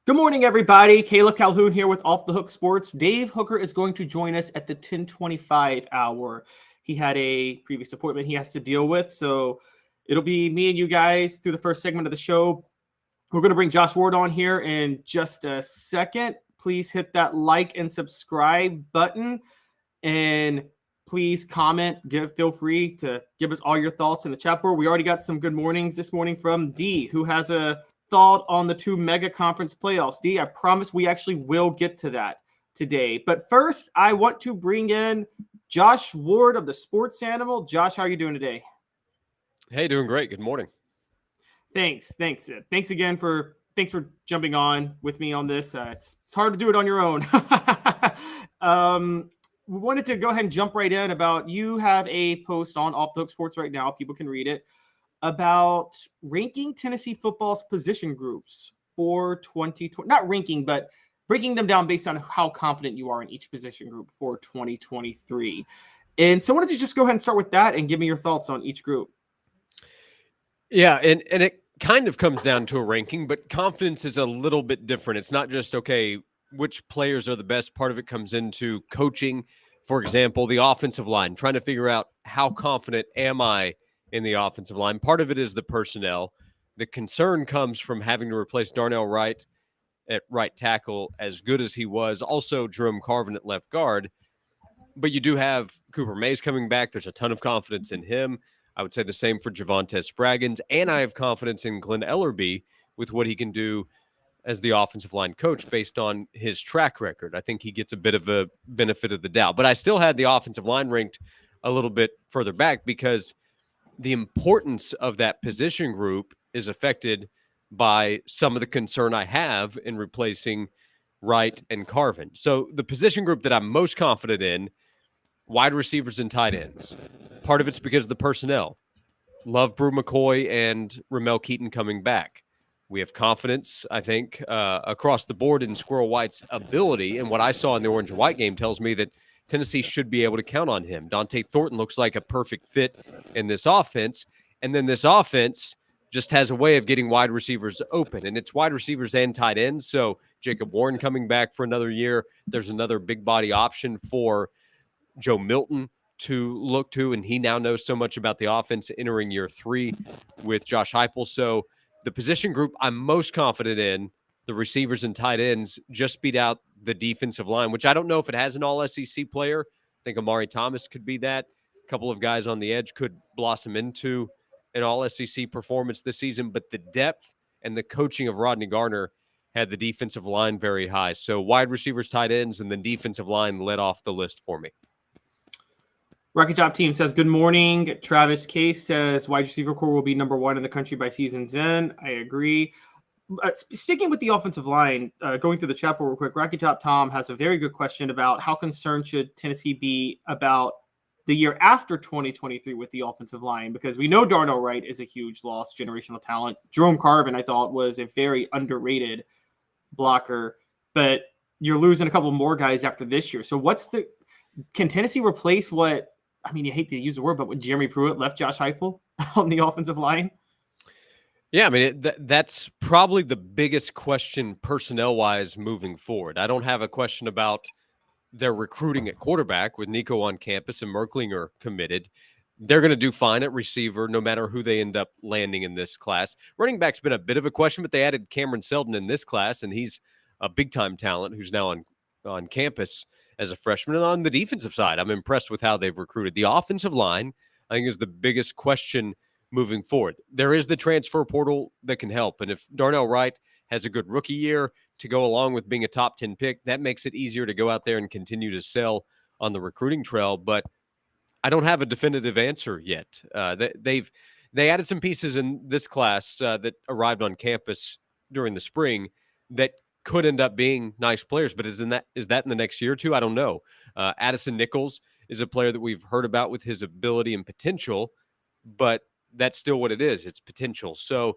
Good morning, everybody. Calhoun here with Off the Hook Sports. Dave Hooker is going to join us at the 10:25 hour. He had a previous appointment he has to deal with, so it'll be me and you guys through the first segment of the show. We're going to bring Josh Ward on here in just a second. Please hit that like and subscribe button, and please comment. Feel free to give us all your thoughts in the chat board. We already got some good mornings this morning from D, who has a thought on the two mega conference playoffs. D, I promise we actually will get to that today. But first, I want to bring in Josh Ward of the Sports Animal. Josh, how are you doing today? Hey, doing great. Good morning. Thanks again for jumping on with me on this. It's hard to do it on your own. We wanted to go ahead and jump right in about you have a post on Off the Hook Sports right now. People can read it about ranking Tennessee football's position groups for 2020. Not ranking, but breaking them down based on how confident you are in each position group for 2023. And so I wanted to just go ahead and start with that and give me your thoughts on each group. Yeah, and it kind of comes down to a ranking, but confidence is a little bit different. It's not just, okay, which players are the best. Part of it comes into coaching. For example, the offensive line, trying to figure out how confident am I in the offensive line. Part of it is the personnel. The concern comes from having to replace Darnell Wright at right tackle, as good as he was. Also, Jerome Carvin at left guard. But you do have Cooper Mays coming back. There's a ton of confidence in him. I would say the same for Javonte Spraggins. And I have confidence in Glenn Ellerbe with what he can do as the offensive line coach based on his track record. I think he gets a bit of a benefit of the doubt. But I still had the offensive line ranked a little bit further back because the importance of that position group is affected by some of the concern I have in replacing Wright and Carvin. So the position group that I'm most confident in, wide receivers and tight ends. Part of it's because of the personnel. Love Brew McCoy and Ramel Keaton coming back. We have confidence, I think, across the board in Squirrel White's ability. And what I saw in the orange and white game tells me that Tennessee should be able to count on him. Dante Thornton looks like a perfect fit in this offense. And then this offense just has a way of getting wide receivers open. And it's wide receivers and tight ends. So Jacob Warren coming back for another year. There's another big body option for Joe Milton to look to. And he now knows so much about the offense entering year 3 with Josh Heupel. So the position group I'm most confident in, the receivers and tight ends, just beat out the defensive line, which I don't know if it has an all-SEC player. I think Amari Thomas could be that. A couple of guys on the edge could blossom into an all-SEC performance this season, but the depth and the coaching of Rodney Garner had the defensive line very high. So wide receivers, tight ends, and then defensive line led off the list for me. Rocket Top Team says, good morning. Travis Case says, wide receiver core will be number 1 in the country by season's end. I agree. Sticking with the offensive line, going through the chat real quick, Rocky Top Tom has a very good question about how concerned should Tennessee be about the year after 2023 with the offensive line, because we know Darnell Wright is a huge loss, generational talent. Jerome Carvin, I thought, was a very underrated blocker, but you're losing a couple more guys after this year. So can Tennessee replace what, I mean, you hate to use the word, but when Jeremy Pruitt left Josh Heupel on the offensive line? Yeah, I mean, that's probably the biggest question personnel-wise moving forward. I don't have a question about their recruiting at quarterback with Nico on campus and Merklinger committed. They're going to do fine at receiver no matter who they end up landing in this class. Running back's been a bit of a question, but they added Cameron Seldon in this class, and he's a big-time talent who's now on campus as a freshman. And on the defensive side, I'm impressed with how they've recruited. The offensive line, I think, is the biggest question moving forward. There is the transfer portal that can help. And if Darnell Wright has a good rookie year to go along with being a top 10 pick, that makes it easier to go out there and continue to sell on the recruiting trail. But I don't have a definitive answer yet. They added some pieces in this class that arrived on campus during the spring that could end up being nice players, but is that in the next year or two? I don't know. Addison Nichols is a player that we've heard about with his ability and potential, but that's still what it is. It's potential. So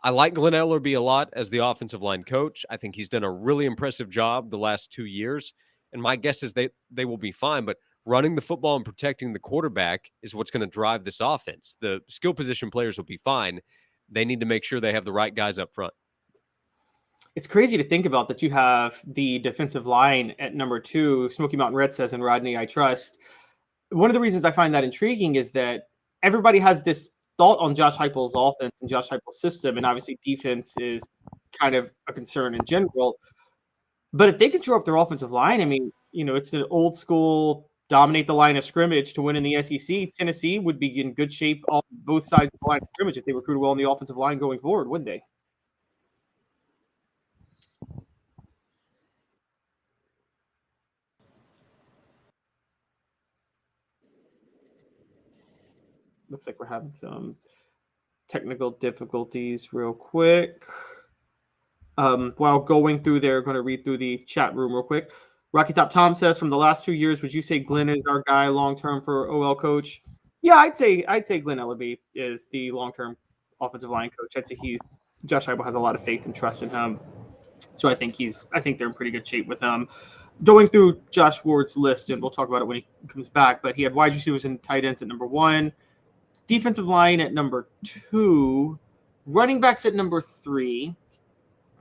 I like Glenn Ellerbe a lot as the offensive line coach. I think he's done a really impressive job the last 2 years. And my guess is they will be fine. But running the football and protecting the quarterback is what's going to drive this offense. The skill position players will be fine. They need to make sure they have the right guys up front. It's crazy to think about that you have the defensive line at number 2, Smoky Mountain Red says, and Rodney I trust. One of the reasons I find that intriguing is that everybody has this thought on Josh Heupel's offense and Josh Heupel's system, and obviously defense is kind of a concern in general. But if they can shore up their offensive line, I mean, it's an old school dominate the line of scrimmage to win in the SEC. Tennessee would be in good shape on both sides of the line of scrimmage if they recruited well on the offensive line going forward, wouldn't they? Looks like we're having some technical difficulties real quick. While going through there, going to read through the chat room real quick. Rocky Top Tom says, from the last 2 years, would you say Glenn is our guy long-term for OL coach? Yeah, I'd say Glenn Ellaby is the long-term offensive line coach. I'd say Josh Heupel has a lot of faith and trust in him. So I think they're in pretty good shape with him. Going through Josh Ward's list, and we'll talk about it when he comes back, but he had wide receivers and tight ends at number 1, defensive line at number 2, running backs at number 3,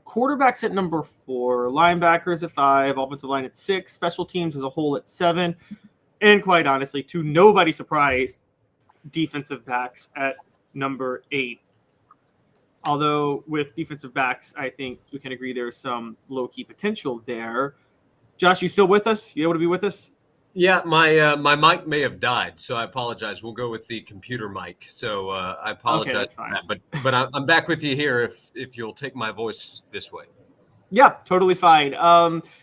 quarterbacks at number 4, linebackers at 5, offensive line at 6, special teams as a whole at 7, and quite honestly, to nobody's surprise, defensive backs at number 8. Although with defensive backs, I think we can agree there's some low-key potential there. Josh, you still with us? You able to be with us? Yeah, my mic may have died, so I apologize. We'll go with the computer mic. So I apologize. Okay, that's fine. For that. But I'm back with you here if you'll take my voice this way. Yeah, totally fine.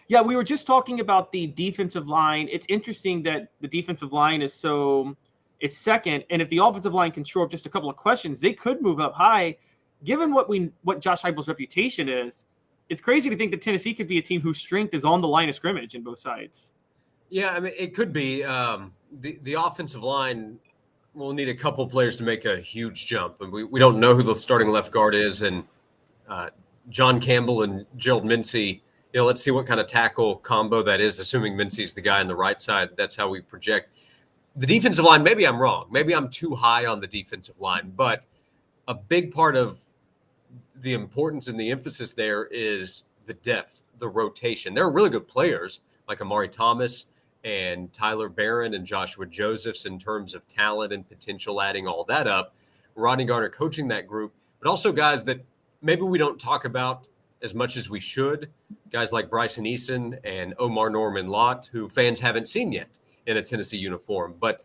Yeah, we were just talking about the defensive line. It's interesting that the defensive line is second, and if the offensive line can shore up just a couple of questions, they could move up high. Given what Josh Heupel's reputation is, it's crazy to think that Tennessee could be a team whose strength is on the line of scrimmage in both sides. Yeah, I mean, it could be. The offensive line will need a couple players to make a huge jump. And we don't know who the starting left guard is. And John Campbell and Gerald Mincey, let's see what kind of tackle combo that is, assuming Mincey's the guy on the right side. That's how we project. The defensive line, maybe I'm wrong. Maybe I'm too high on the defensive line. But a big part of the importance and the emphasis there is the depth, the rotation. There are really good players like Amari Thomas and Tyler Barron and Joshua Josephs in terms of talent and potential, adding all that up. Rodney Garner coaching that group, but also guys that maybe we don't talk about as much as we should. Guys like Bryson Eason and Omar Norman Lott, who fans haven't seen yet in a Tennessee uniform. But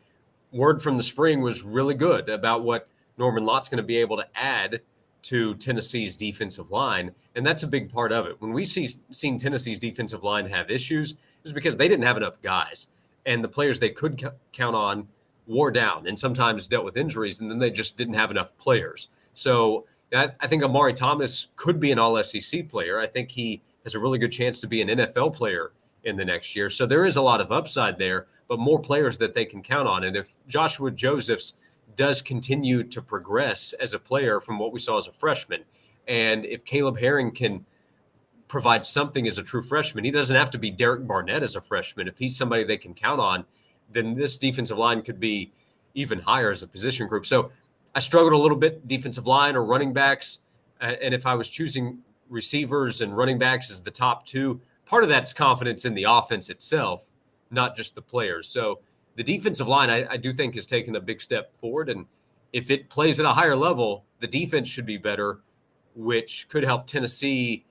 word from the spring was really good about what Norman Lott's going to be able to add to Tennessee's defensive line. And that's a big part of it. When we've seen Tennessee's defensive line have issues, it was because they didn't have enough guys. And the players they could count on wore down and sometimes dealt with injuries, and then they just didn't have enough players. So I think Amari Thomas could be an all-SEC player. I think he has a really good chance to be an NFL player in the next year. So there is a lot of upside there, but more players that they can count on. And if Joshua Josephs does continue to progress as a player from what we saw as a freshman, and if Caleb Herring can provide something as a true freshman, he doesn't have to be Derek Barnett as a freshman. If he's somebody they can count on, then this defensive line could be even higher as a position group. So I struggled a little bit, defensive line or running backs. And if I was choosing receivers and running backs as the top 2, part of that's confidence in the offense itself, not just the players. So the defensive line, I do think, has taken a big step forward. And if it plays at a higher level, the defense should be better, which could help Tennessee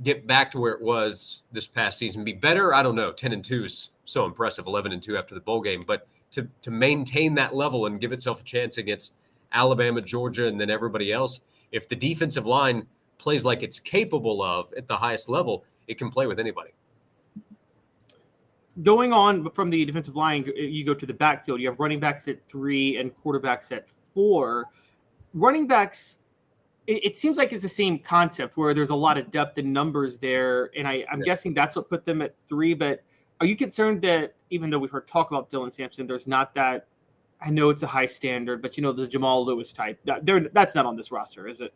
get back to where it was this past season. Be better? I don't know. 10-2 is so impressive, 11-2 after the bowl game. But to maintain that level and give itself a chance against Alabama, Georgia, and then everybody else, if the defensive line plays like it's capable of at the highest level, it can play with anybody. Going on from the defensive line, you go to the backfield. You have running backs at 3 and quarterbacks at 4. Running backs, it seems like it's the same concept where there's a lot of depth in numbers there, and I'm guessing that's what put them at 3. But are you concerned that even though we've heard talk about Dylan Sampson, there's not that? I know it's a high standard, but the Jamal Lewis type, that's not on this roster, is it?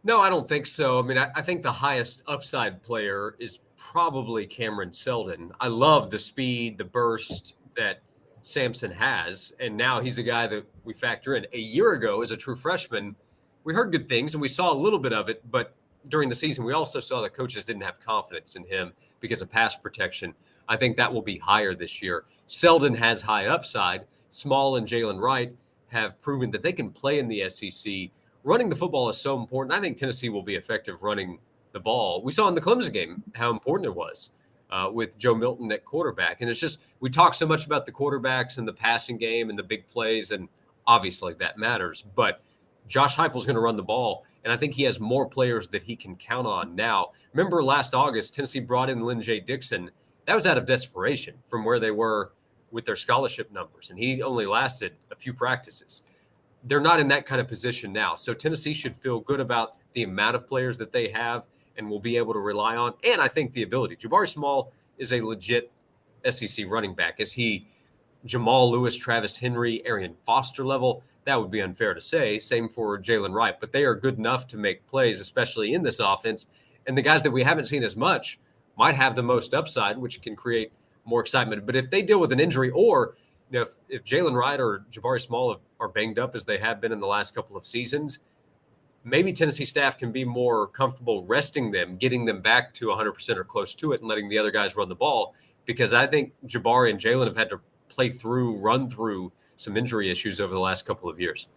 No, I don't think so. I mean, I think the highest upside player is probably Cameron Seldon. I love the speed, the burst that Sampson has, and now he's a guy that we factor in. A year ago, as a true freshman, we heard good things and we saw a little bit of it, but during the season, we also saw that coaches didn't have confidence in him because of pass protection. I think that will be higher this year. Selden has high upside. Small and Jalen Wright have proven that they can play in the SEC. Running the football is so important. I think Tennessee will be effective running the ball. We saw in the Clemson game how important it was with Joe Milton at quarterback. And it's just, we talk so much about the quarterbacks and the passing game and the big plays, and obviously that matters. But Josh Heupel's going to run the ball, and I think he has more players that he can count on now. Remember last August, Tennessee brought in Lynn J. Dixon. That was out of desperation from where they were with their scholarship numbers, and he only lasted a few practices. They're not in that kind of position now. So Tennessee should feel good about the amount of players that they have and will be able to rely on. And I think the ability. Jabari Small is a legit SEC running back. Is he Jamal Lewis, Travis Henry, Arian Foster level? That would be unfair to say. Same for Jalen Wright. But they are good enough to make plays, especially in this offense. And the guys that we haven't seen as much might have the most upside, which can create more excitement. But if they deal with an injury, or if Jalen Wright or Jabari Small are banged up as they have been in the last couple of seasons, maybe Tennessee staff can be more comfortable resting them, getting them back to 100% or close to it, and letting the other guys run the ball. Because I think Jabari and Jalen have had to run through some injury issues over the last couple of years.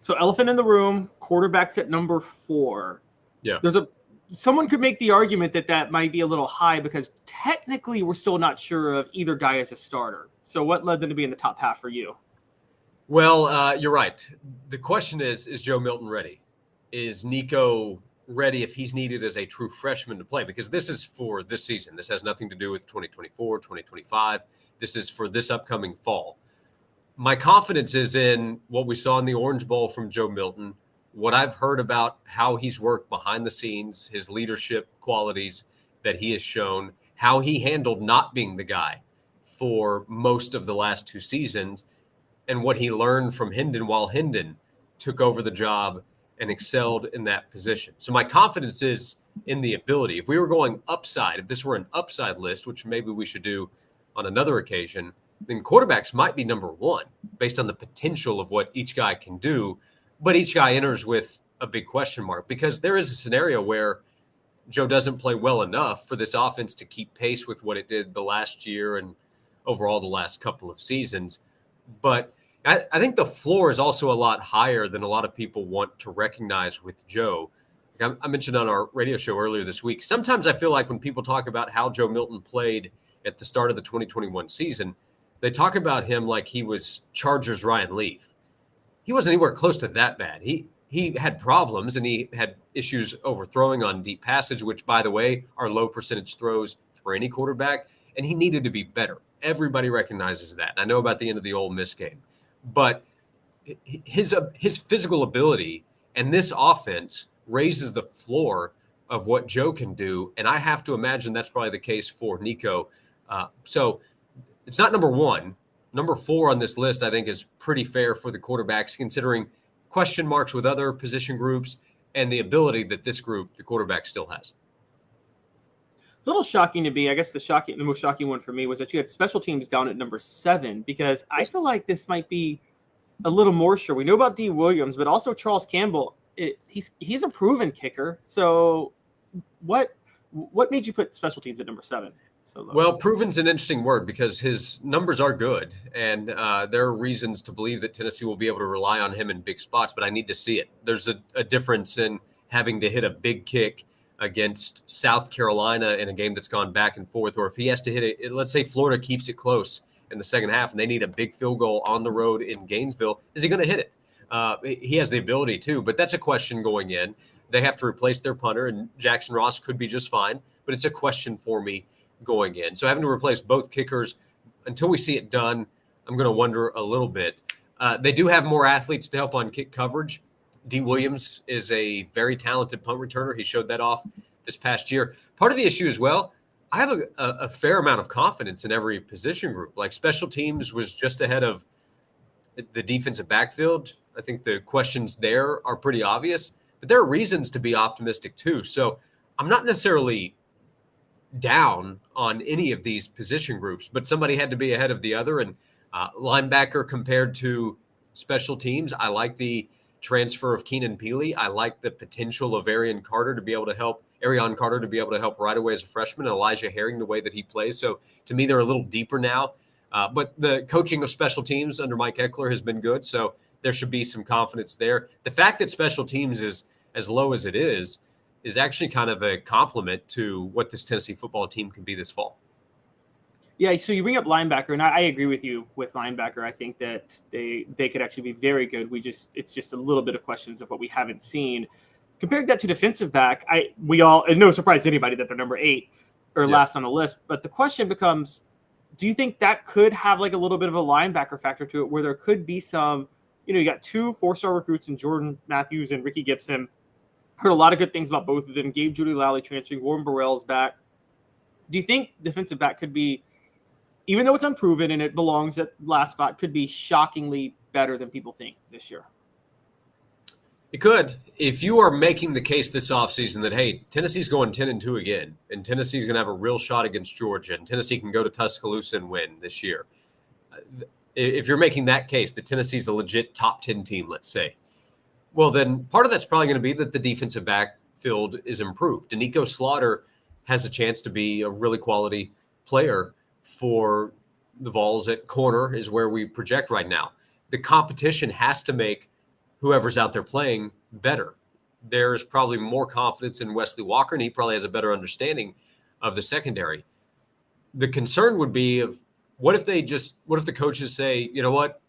So elephant in the room, quarterbacks at number 4. Yeah. Someone could make the argument that might be a little high because technically we're still not sure of either guy as a starter. So what led them to be in the top half for you? Well, you're right. The question is Joe Milton ready? Is Nico ready if he's needed as a true freshman to play? Because this is for this season. This has nothing to do with 2024, 2025. This is for this upcoming fall. My confidence is in what we saw in the Orange Bowl from Joe Milton, what I've heard about how he's worked behind the scenes, his leadership qualities that he has shown, how he handled not being the guy for most of the last 2 seasons, and what he learned from Hendon while Hendon took over the job and excelled in that position. So my confidence is in the ability. If we were going upside, if this were an upside list, which maybe we should do on another occasion, then quarterbacks might be number 1 based on the potential of what each guy can do. But each guy enters with a big question mark, because there is a scenario where Joe doesn't play well enough for this offense to keep pace with what it did the last year and overall the last couple of seasons. But I think the floor is also a lot higher than a lot of people want to recognize with Joe. I mentioned on our radio show earlier this week, sometimes I feel like when people talk about how Joe Milton played at the start of the 2021 season, they talk about him like he was Chargers Ryan Leaf. He wasn't anywhere close to that bad. He had problems, and he had issues overthrowing on deep passage, which, by the way, are low percentage throws for any quarterback, and he needed to be better. Everybody recognizes that. And I know about the end of the Ole Miss game. But his physical ability and this offense raises the floor of what Joe can do, and I have to imagine that's probably the case for Nico. So it's not number 1. Number 4 on this list, I think, is pretty fair for the quarterbacks, considering question marks with other position groups and the ability that this group, the quarterback, still has. A little shocking to me. I guess the most shocking one for me was that you had special teams down at number 7, because I feel like this might be a little more sure. We know about D. Williams, but also Charles Campbell. He's a proven kicker. So what made you put special teams at number 7? Well, proven's an interesting word, because his numbers are good, and there are reasons to believe that Tennessee will be able to rely on him in big spots, but I need to see it. There's a difference in having to hit a big kick against South Carolina in a game that's gone back and forth, or if he has to hit it, let's say Florida keeps it close in the second half and they need a big field goal on the road in Gainesville, is he going to hit it? He has the ability to, but that's a question going in. They have to replace their punter, and Jackson Ross could be just fine, but it's a question for me going in. So having to replace both kickers, until we see it done, I'm going to wonder a little bit. They do have more athletes to help on kick coverage. D. Williams is a very talented punt returner. He showed that off this past year. Part of the issue as well, I have a fair amount of confidence in every position group. Like special teams was just ahead of the defensive backfield. I think the questions there are pretty obvious, but there are reasons to be optimistic too. So I'm not necessarily down on any of these position groups, but somebody had to be ahead of the other. And linebacker compared to special teams, I like the transfer of Keenan Peely. I like the potential of Arion Carter to be able to help right away as a freshman, and Elijah Herring the way that he plays. So to me, they're a little deeper now. But the coaching of special teams under Mike Eckler has been good. So there should be some confidence there. The fact that special teams is as low as it is actually kind of a compliment to what this Tennessee football team can be this fall. Yeah, so you bring up linebacker, and I agree with you with linebacker. I think that they could actually be very good. It's just a little bit of questions of what we haven't seen. Comparing that to defensive back, and no surprise to anybody that they're number 8 or last on the list. But the question becomes, do you think that could have like a little bit of a linebacker factor to it, where there could be some, you got 2 4-star recruits in Jordan Matthews and Ricky Gibson. Heard a lot of good things about both of them. Gabe Judy-Lally transferring, Warren Burrell's back. Do you think defensive back could be, even though it's unproven and it belongs at last spot, could be shockingly better than people think this year? It could. If you are making the case this offseason that, hey, Tennessee's going 10-2 again, and Tennessee's going to have a real shot against Georgia, and Tennessee can go to Tuscaloosa and win this year. If you're making that case, that Tennessee's a legit top 10 team, let's say, well, then part of that's probably going to be that the defensive backfield is improved. Danico Slaughter has a chance to be a really quality player for the Vols at corner, is where we project right now. The competition has to make whoever's out there playing better. There's probably more confidence in Wesley Walker, and he probably has a better understanding of the secondary. The concern would be what if the coaches say, you know what,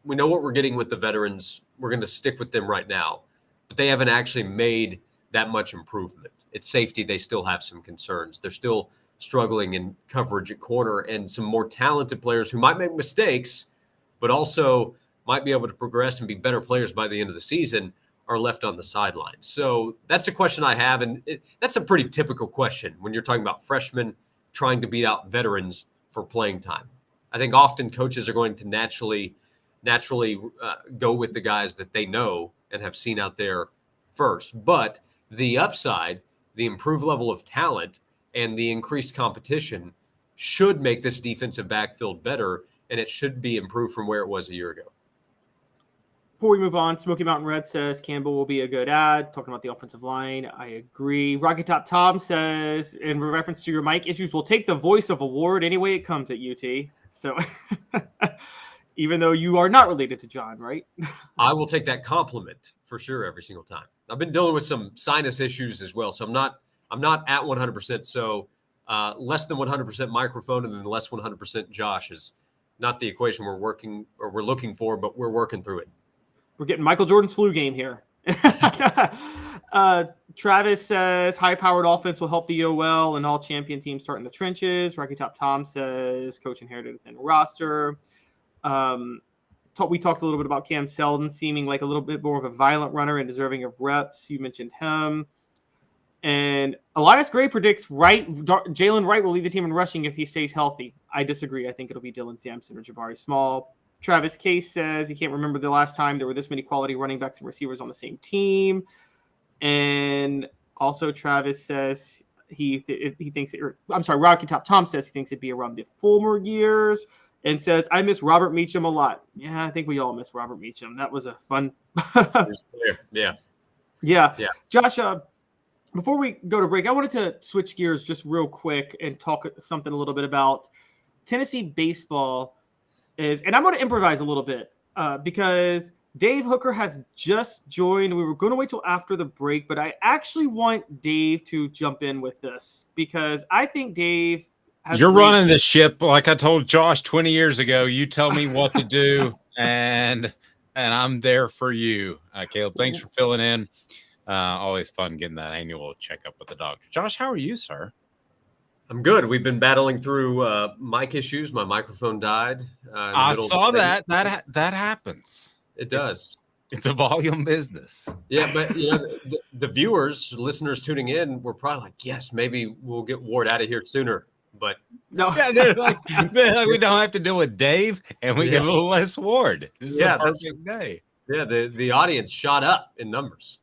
we know what we're getting with the veterans, we're going to stick with them right now, but they haven't actually made that much improvement. At safety, they still have some concerns. They're still struggling in coverage at corner, and some more talented players who might make mistakes, but also might be able to progress and be better players by the end of the season are left on the sideline. So that's a question I have, and that's a pretty typical question when you're talking about freshmen trying to beat out veterans for playing time. I think often coaches are going to naturally go with the guys that they know and have seen out there first. But the upside, the improved level of talent, and the increased competition should make this defensive backfield better, and it should be improved from where it was a year ago. Before we move on, Smoky Mountain Red says Campbell will be a good ad. Talking about the offensive line, I agree. Rocky Top Tom says, in reference to your mic issues, we'll take the voice of award any way it comes at UT. So even though you are not related to John, right? I will take that compliment for sure every single time. I've been dealing with some sinus issues as well, so I'm not at 100%. So less than 100% microphone and then less 100% Josh is not the equation we're looking for, but we're working through it. We're getting Michael Jordan's flu game here. Travis says high-powered offense will help the OL and all champion teams start in the trenches. Rocky Top Tom says coach inherited a thin roster. We talked a little bit about Cam Selden seeming like a little bit more of a violent runner and deserving of reps. You mentioned him. And Elias Gray predicts Jalen Wright will lead the team in rushing if he stays healthy. I disagree. I think it'll be Dylan Sampson or Jabari Small. Travis Case says he can't remember the last time there were this many quality running backs and receivers on the same team. And also Travis says Rocky Top Tom says he thinks it'd be around the former years, and says, I miss Robert Meacham a lot. Yeah, I think we all miss Robert Meacham. That was a fun. Yeah. Josh, before we go to break, I wanted to switch gears just real quick and talk something a little bit about Tennessee baseball. And I'm going to improvise a little bit because Dave Hooker has just joined. We were going to wait till after the break, but I actually want Dave to jump in with this because I think Dave has. You're running the ship like I told Josh 20 years ago. You tell me what to do, and I'm there for you. Caleb, thanks for filling in. Always fun getting that annual checkup with the doctor. Josh, how are you, sir? I'm good. We've been battling through mic issues. My microphone died. I saw that. That happens. It does. It's a volume business. Yeah, but the viewers, listeners tuning in, were probably like, "Yes, maybe we'll get Ward out of here sooner." But no, they're like, we don't have to deal with Dave, and we get a little less Ward. This is a perfect day. Yeah, the audience shot up in numbers.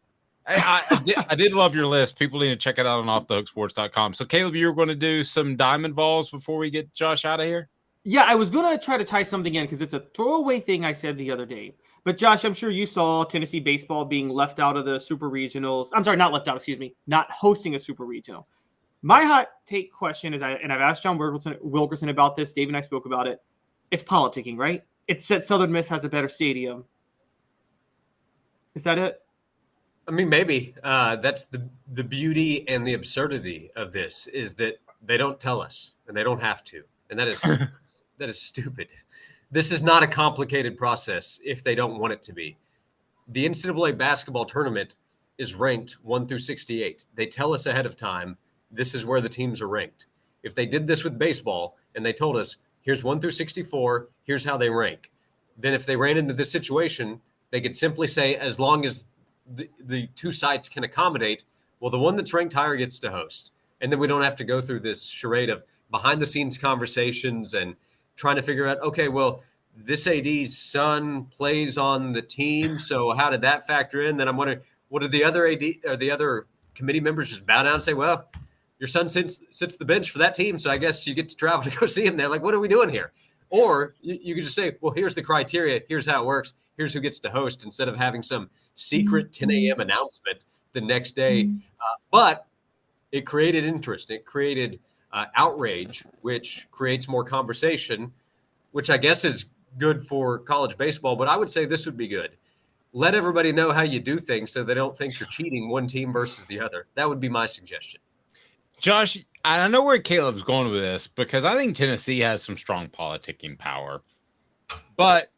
I did love your list. People need to check it out on offthehooksports.com. So, Caleb, you were going to do some diamond balls before we get Josh out of here? Yeah, I was going to try to tie something in because it's a throwaway thing I said the other day. But Josh, I'm sure you saw Tennessee baseball being left out of the Super Regionals. I'm sorry, not left out, excuse me, not hosting a Super Regional. My hot take question is, and I've asked John Wilkerson about this, Dave and I spoke about it, it's politicking, right? It's that Southern Miss has a better stadium. Is that it? I mean, maybe. That's the beauty and the absurdity of this is that they don't tell us, and they don't have to. And that is stupid. This is not a complicated process if they don't want it to be. The NCAA basketball tournament is ranked 1 through 68. They tell us ahead of time, this is where the teams are ranked. If they did this with baseball and they told us, here's 1 through 64, here's how they rank, then if they ran into this situation, they could simply say, as long as the two sites can accommodate, well, the one that's ranked higher gets to host. And then we don't have to go through this charade of behind the scenes conversations and trying to figure out, okay, well, this AD's son plays on the team, so how did that factor in? Then I'm wondering, what did the other AD or the other committee members just bow down and say, well, your son sits the bench for that team, so I guess you get to travel to go see him there. Like, what are we doing here? Or you could just say, well, here's the criteria, here's how it works, here's who gets to host, instead of having some secret 10 a.m. announcement the next day. But it created interest. It created outrage, which creates more conversation, which I guess is good for college baseball. But I would say this would be good. Let everybody know how you do things so they don't think you're cheating one team versus the other. That would be my suggestion. Josh, I know where Caleb's going with this because I think Tennessee has some strong politicking power. But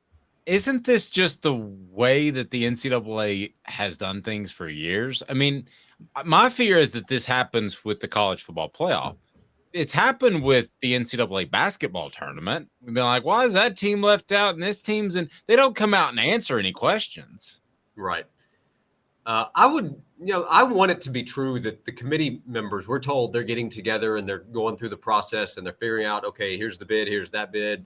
isn't this just the way that the NCAA has done things for years? I mean, my fear is that this happens with the college football playoff. It's happened with the NCAA basketball tournament. We've been like, why is that team left out and this team's in? They don't come out and answer any questions. Right. I want it to be true that the committee members, we're told they're getting together and they're going through the process and they're figuring out, okay, here's the bid, here's that bid.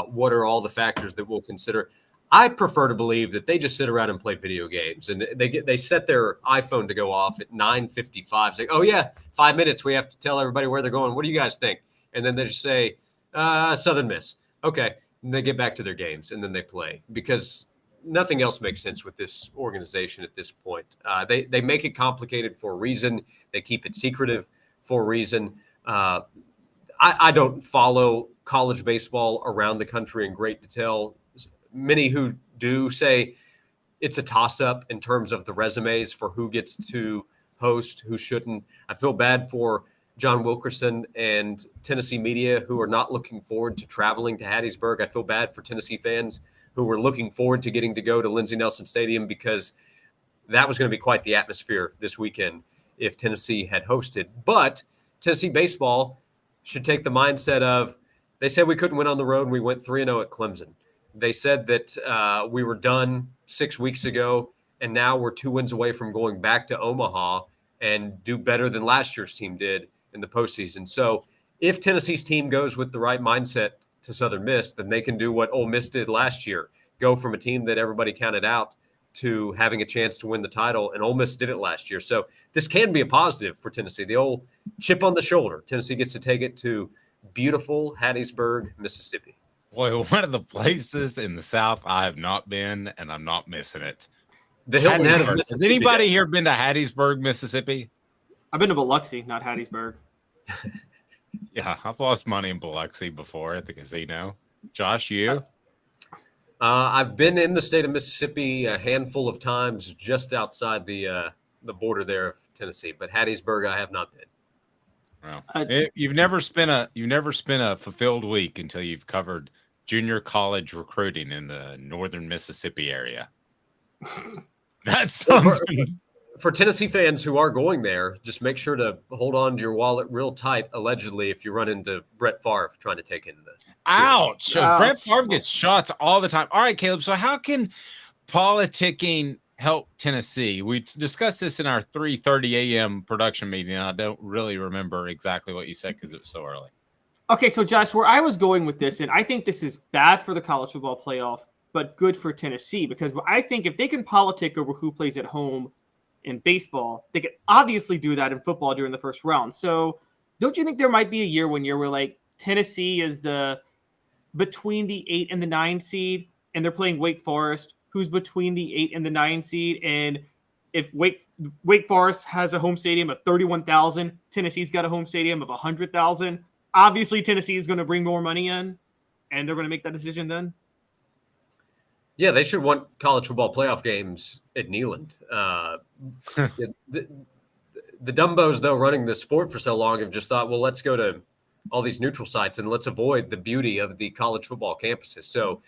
What are all the factors that we'll consider? I prefer to believe that they just sit around and play video games and they set their iPhone to go off at 9:55. It's like, oh yeah, 5 minutes. We have to tell everybody where they're going. What do you guys think? And then they just say, Southern Miss. Okay. And they get back to their games and then they play because nothing else makes sense with this organization at this point. They make it complicated for a reason. They keep it secretive for a reason. I don't follow college baseball around the country in great detail. Many who do say it's a toss-up in terms of the resumes for who gets to host, who shouldn't. I feel bad for John Wilkerson and Tennessee media who are not looking forward to traveling to Hattiesburg. I feel bad for Tennessee fans who were looking forward to getting to go to Lindsey Nelson Stadium because that was going to be quite the atmosphere this weekend if Tennessee had hosted. But Tennessee baseball should take the mindset of, they said we couldn't win on the road. We went 3-0 at Clemson. They said that we were done 6 weeks ago, and now we're 2 wins away from going back to Omaha and do better than last year's team did in the postseason. So if Tennessee's team goes with the right mindset to Southern Miss, then they can do what Ole Miss did last year, go from a team that everybody counted out to having a chance to win the title, and Ole Miss did it last year. So this can be a positive for Tennessee. The old chip on the shoulder. Tennessee gets to take it to beautiful Hattiesburg, Mississippi. Boy, one of the places in the South I have not been, and I'm not missing it. The Hilton Head of Has Mississippi. anybody here been to Hattiesburg, Mississippi? I've been to Biloxi, not Hattiesburg. Yeah, I've lost money in Biloxi before at the casino. Josh, you? I've been in the state of Mississippi a handful of times, just outside the border there of Tennessee. But Hattiesburg, I have not been. Well, you've never spent a fulfilled week until you've covered junior college recruiting in the northern Mississippi area. That's something. For Tennessee fans who are going there, just make sure to hold on to your wallet real tight, allegedly, if you run into Brett Favre trying to take in the Ouch. So Ouch. Brett Favre gets shots all the time. All right, Caleb. So how can politicking help Tennessee? We discussed this in our 3:30 a.m. production meeting. And I don't really remember exactly what you said because it was so early. Okay, so Josh, where I was going with this, and I think this is bad for the college football playoff, but good for Tennessee, because I think if they can politic over who plays at home in baseball, they could obviously do that in football during the first round. So don't you think there might be a year when you're like Tennessee is between the 8 and the 9 seed, and they're playing Wake Forest, who's between the 8 and the 9 seed. And if Wake Forest has a home stadium of 31,000, Tennessee's got a home stadium of 100,000. Obviously, Tennessee is going to bring more money in, and they're going to make that decision then. Yeah, they should want college football playoff games at Neyland. The Dumbos, though, running the sport for so long have just thought, well, let's go to all these neutral sites and let's avoid the beauty of the college football campuses. So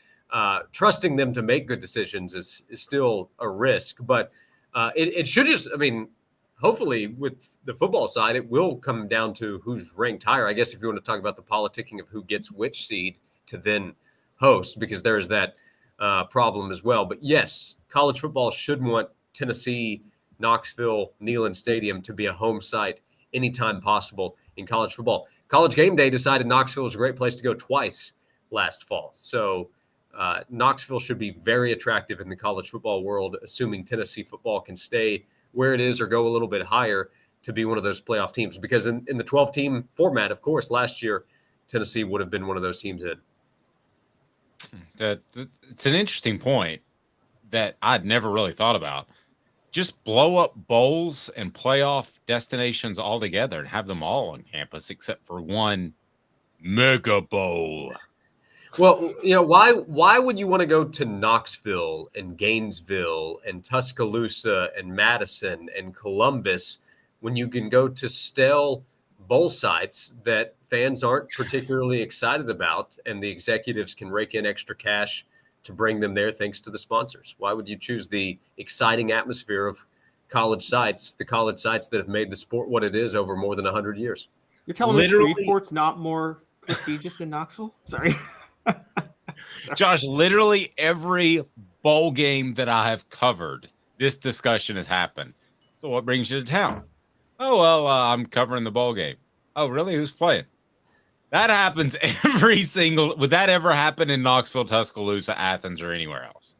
trusting them to make good decisions is still a risk. But it should just, I mean, hopefully with the football side, it will come down to who's ranked higher. I guess if you want to talk about the politicking of who gets which seed to then host, because there is that problem as well. But yes, college football should want Tennessee, Knoxville, Neyland Stadium to be a home site anytime possible in college football. College Game Day decided Knoxville was a great place to go twice last fall. So Knoxville should be very attractive in the college football world, assuming Tennessee football can stay where it is or go a little bit higher to be one of those playoff teams. Because in the 12-team format, of course, last year, Tennessee would have been one of those teams in. It's an interesting point that I'd never really thought about. Just blow up bowls and playoff destinations altogether and have them all on campus except for one mega bowl. Well, why would you want to go to Knoxville and Gainesville and Tuscaloosa and Madison and Columbus when you can go to stale bowl sites that fans aren't particularly excited about and the executives can rake in extra cash to bring them there thanks to the sponsors? Why would you choose the exciting atmosphere of college sites, the college sites that have made the sport what it is over more than 100 years? You're telling me Shreveport's not more prestigious than Knoxville? Sorry. Josh, literally every bowl game that I have covered, this discussion has happened. So what brings you to town? Oh, well, I'm covering the bowl game. Oh, really? Who's playing? That happens every single. Would that ever happen in Knoxville, Tuscaloosa, Athens, or anywhere else?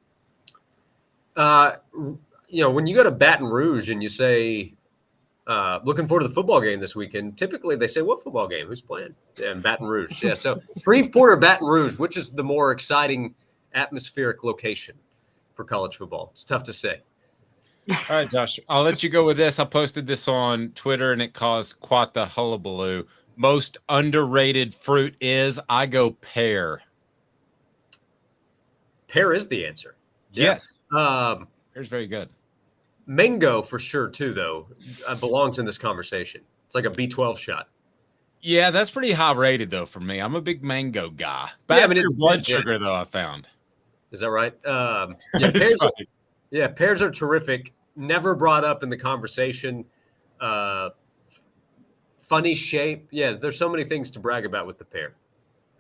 When you go to Baton Rouge and you say, looking forward to the football game this weekend, typically they say, what football game? Who's playing? Yeah, in Baton Rouge. Yeah, so Shreveport or Baton Rouge, which is the more exciting atmospheric location for college football? It's tough to say. All right, Josh, I'll let you go with this. I posted this on Twitter, and it caused quite the hullabaloo. Most underrated fruit is, I go pear. Pear is the answer. Yes. Pear's very good. Mango for sure, too, though, belongs in this conversation. It's like a B12 shot. Yeah, that's pretty high rated, though, for me. I'm a big mango guy. Bad for your blood sugar, though, I found. Is that right? Pears are terrific. Never brought up in the conversation. Funny shape. Yeah, there's so many things to brag about with the pear.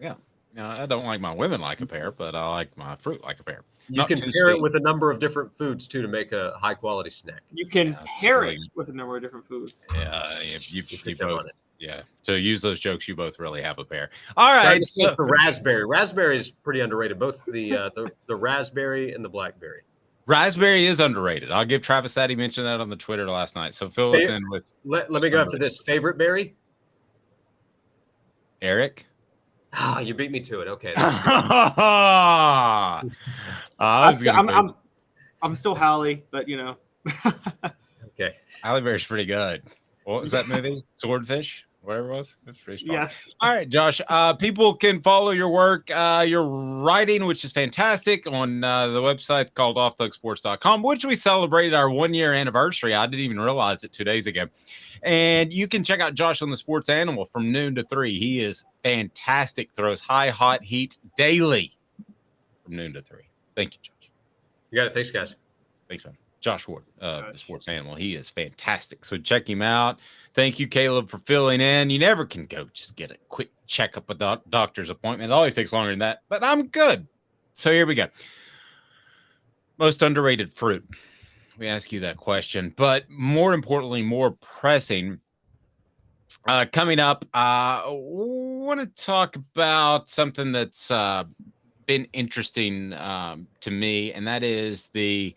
Yeah. Now, I don't like my women like a pear, but I like my fruit like a pear. You can pair it with a number of different foods, too, to make a high-quality snack. You can pair it with a number of different foods. Yeah, you both. Yeah. So use those jokes. You both really have a pair. All right. So the raspberry. Raspberry is pretty underrated. Both the raspberry and the blackberry. Raspberry is underrated. I'll give Travis that. He mentioned that on the Twitter last night. So fill us in with. Let me go after this. Favorite berry? Eric? You beat me to it. Okay. I'm still Halle, but Okay. Halle Berry's pretty good. What was that movie? Swordfish? Whatever it was. It's pretty strong. Yes. All right, Josh. People can follow your work, your writing, which is fantastic, on the website called offthugsports.com, which we celebrated our 1-year anniversary. I didn't even realize it 2 days ago. And you can check out Josh on the Sports Animal from noon to 3. He is fantastic. Throws high, hot heat daily from noon to 3. Thank you, Josh. You got it. Thanks, guys. Thanks, man. Josh Ward, the Sports Animal. He is fantastic. So check him out. Thank you, Caleb, for filling in. You never can go just get a quick checkup with a doctor's appointment. It always takes longer than that, but I'm good. So here we go. Most underrated fruit. We ask you that question, but more importantly, more pressing, coming up, I want to talk about something that's been interesting to me, and that is the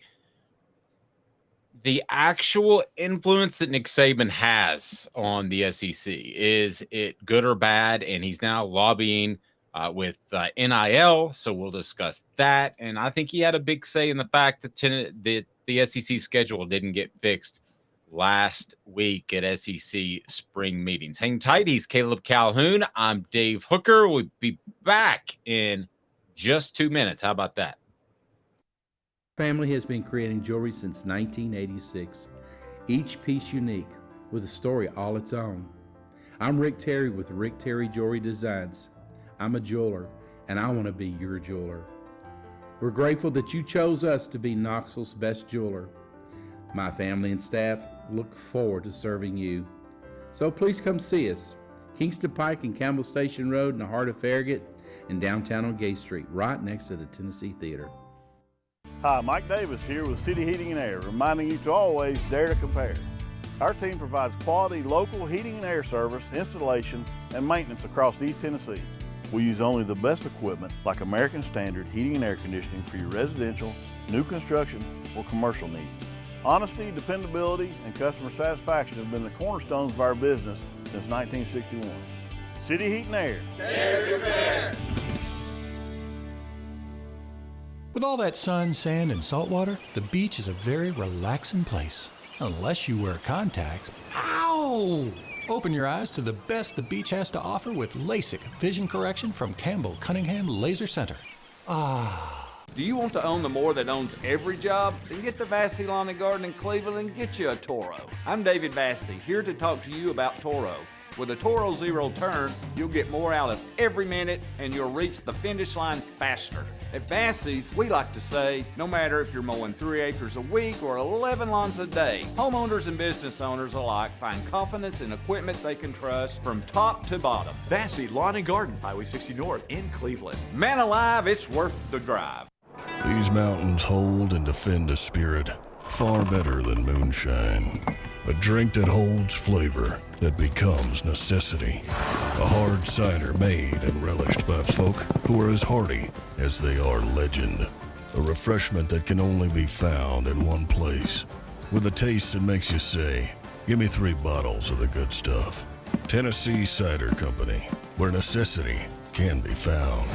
actual influence that Nick Saban has on the SEC. Is it good or bad? And he's now lobbying with NIL. So we'll discuss that. And I think he had a big say in the fact that the SEC schedule didn't get fixed last week at SEC spring meetings. Hang tight. He's Caleb Calhoun. I'm Dave Hooker. We'll be back in just 2 minutes. How about that? Family has been creating jewelry since 1986, each piece unique with a story all its own. I'm Rick Terry with Rick Terry Jewelry Designs. I'm a jeweler, and I want to be your jeweler. We're grateful that you chose us to be Knoxville's best jeweler. My family and staff look forward to serving you. So please come see us. Kingston Pike and Campbell Station Road in the heart of Farragut and downtown on Gay Street, right next to the Tennessee Theater. Hi, Mike Davis here with City Heating and Air, reminding you to always dare to compare. Our team provides quality local heating and air service, installation, and maintenance across East Tennessee. We use only the best equipment like American Standard heating and air conditioning for your residential, new construction, or commercial needs. Honesty, dependability, and customer satisfaction have been the cornerstones of our business since 1961. City Heat and Air. Dare to compare. With all that sun, sand, and salt water, the beach is a very relaxing place. Unless you wear contacts. Ow! Open your eyes to the best the beach has to offer with LASIK vision correction from Campbell Cunningham Laser Center. Do you want to own the more that owns every job? Then get to Vassy Lawn and Garden in Cleveland and get you a Toro. I'm David Vassy, here to talk to you about Toro. With a Toro Zero Turn, you'll get more out of every minute and you'll reach the finish line faster. At Vassy's, we like to say, no matter if you're mowing 3 acres a week or 11 lawns a day, homeowners and business owners alike find confidence in equipment they can trust from top to bottom. Vassy Lawn and Garden, Highway 60 North in Cleveland. Man alive, it's worth the drive. These mountains hold and defend a spirit far better than moonshine. A drink that holds flavor, that becomes necessity. A hard cider made and relished by folk who are as hearty as they are legend. A refreshment that can only be found in one place. With a taste that makes you say, give me 3 bottles of the good stuff. Tennessee Cider Company, where necessity can be found.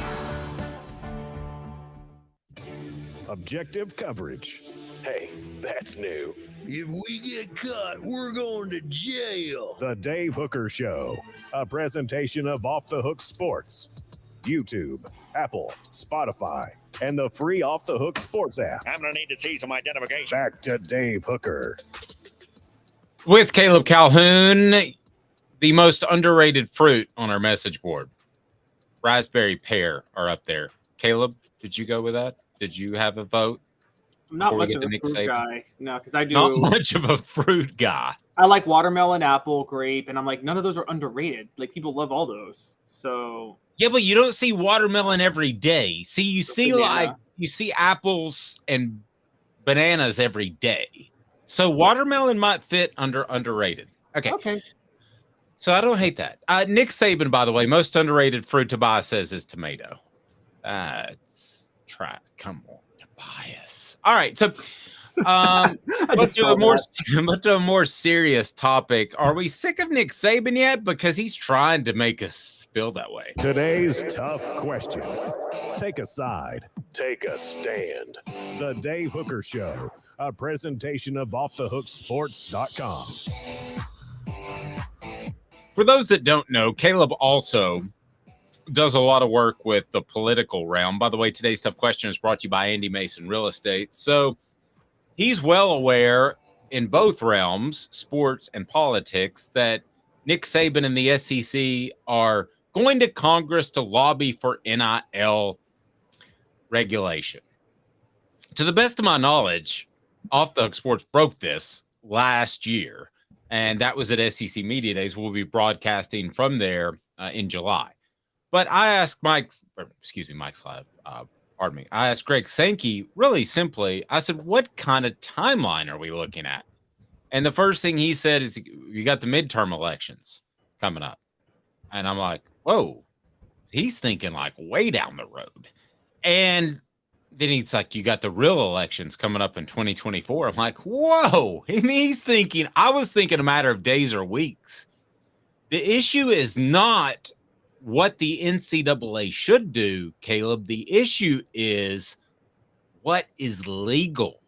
Objective coverage. Hey, that's new. If we get caught, we're going to jail. The Dave Hooker Show, a presentation of Off the Hook Sports. YouTube, Apple, Spotify, and the free Off the Hook Sports app. I'm going to need to see some identification. Back to Dave Hooker. With Caleb Calhoun, the most underrated fruit on our message board. Raspberry pear are up there. Caleb, did you go with that? Did you have a vote? I'm not much of a fruit guy. No, because I do. Not much of a fruit guy. I like watermelon, apple, grape, and I'm like, none of those are underrated. Like, people love all those. So yeah, but you don't see watermelon every day. See, you see you see apples and bananas every day. So watermelon might fit under underrated. Okay. So I don't hate that. Nick Saban, by the way, most underrated fruit Tobias says is tomato. Come on, Tobias. All right, so let's do a more serious topic. Are we sick of Nick Saban yet? Because he's trying to make us feel that way. Today's tough question. Take a side. Take a stand. The Dave Hooker Show, a presentation of offthehooksports.com. For those that don't know, Caleb also does a lot of work with the political realm. By the way, today's tough question is brought to you by Andy Mason Real Estate. So he's well aware in both realms, sports and politics, that Nick Saban and the SEC are going to Congress to lobby for NIL regulation. To the best of my knowledge, Off the Hook Sports broke this last year, and that was at SEC Media Days. We'll be broadcasting from there in July. But I asked I asked Greg Sankey really simply, I said, what kind of timeline are we looking at? And the first thing he said is, you got the midterm elections coming up. And I'm like, whoa, he's thinking like way down the road. And then he's like, you got the real elections coming up in 2024. I'm like, whoa. And I was thinking a matter of days or weeks. The issue is not what the NCAA should do, Caleb. The issue is what is legal.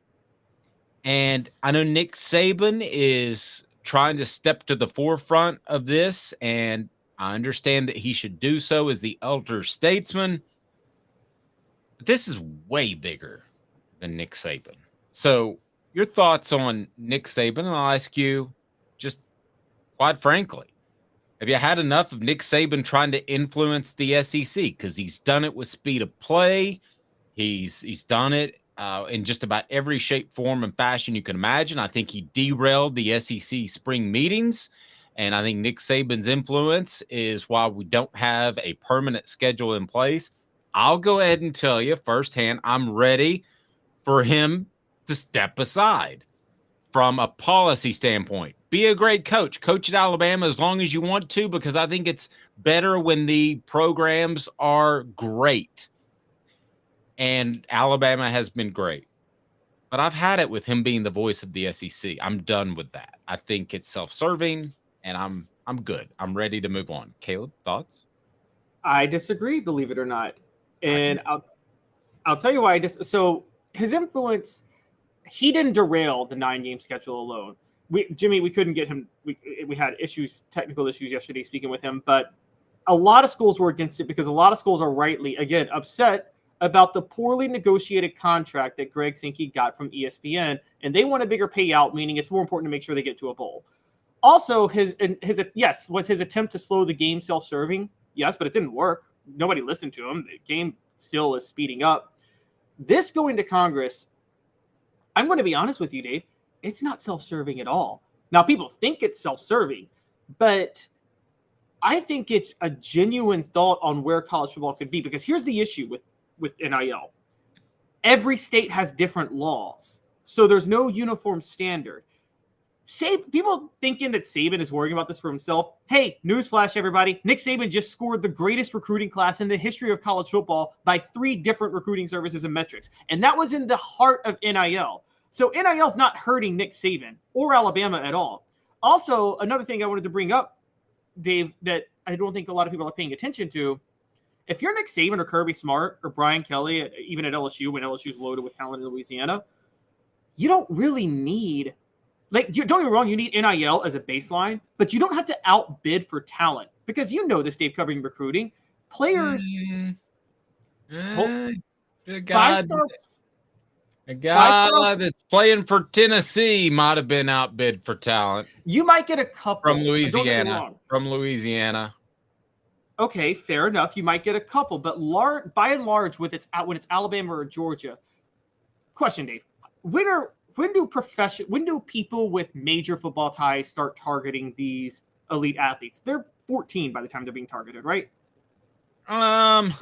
And I know Nick Saban is trying to step to the forefront of this, and I understand that he should do so as the elder statesman. But this is way bigger than Nick Saban. So your thoughts on Nick Saban, and I'll ask you just quite frankly, have you had enough of Nick Saban trying to influence the SEC? Because he's done it with speed of play. He's done it in just about every shape, form, and fashion you can imagine. I think he derailed the SEC spring meetings, and I think Nick Saban's influence is why we don't have a permanent schedule in place. I'll go ahead and tell you firsthand, I'm ready for him to step aside from a policy standpoint. Be a great coach. Coach at Alabama as long as you want to, because I think it's better when the programs are great. And Alabama has been great. But I've had it with him being the voice of the SEC. I'm done with that. I think it's self-serving, and I'm good. I'm ready to move on. Caleb, thoughts? I disagree, believe it or not. And I'll tell you why so his influence, he didn't derail the 9-game schedule alone. Jimmy, we couldn't get him. We had technical issues yesterday speaking with him, but a lot of schools were against it because a lot of schools are rightly, again, upset about the poorly negotiated contract that Greg Sankey got from ESPN, and they want a bigger payout, meaning it's more important to make sure they get to a bowl. Also, was his attempt to slow the game self-serving? Yes, but it didn't work. Nobody listened to him. The game still is speeding up. This going to Congress, I'm going to be honest with you, Dave, it's not self-serving at all. Now, people think it's self-serving, but I think it's a genuine thought on where college football could be, because here's the issue with NIL. Every state has different laws, so there's no uniform standard. People thinking that Saban is worrying about this for himself. Hey, newsflash, everybody. Nick Saban just scored the greatest recruiting class in the history of college football by 3 different recruiting services and metrics. And that was in the heart of NIL. So NIL's not hurting Nick Saban or Alabama at all. Also, another thing I wanted to bring up, Dave, that I don't think a lot of people are paying attention to. If you're Nick Saban or Kirby Smart or Brian Kelly, even at LSU, when LSU's loaded with talent in Louisiana, you don't really need... don't get me wrong, you need NIL as a baseline, but you don't have to outbid for talent, because you know this, Dave, covering recruiting. Players, a guy that's playing for Tennessee might have been outbid for talent. You might get a couple from Louisiana. Okay, fair enough. You might get a couple, but by and large, when it's Alabama or Georgia. Question, Dave: When do people with major football ties start targeting these elite athletes? They're 14 by the time they're being targeted, right? The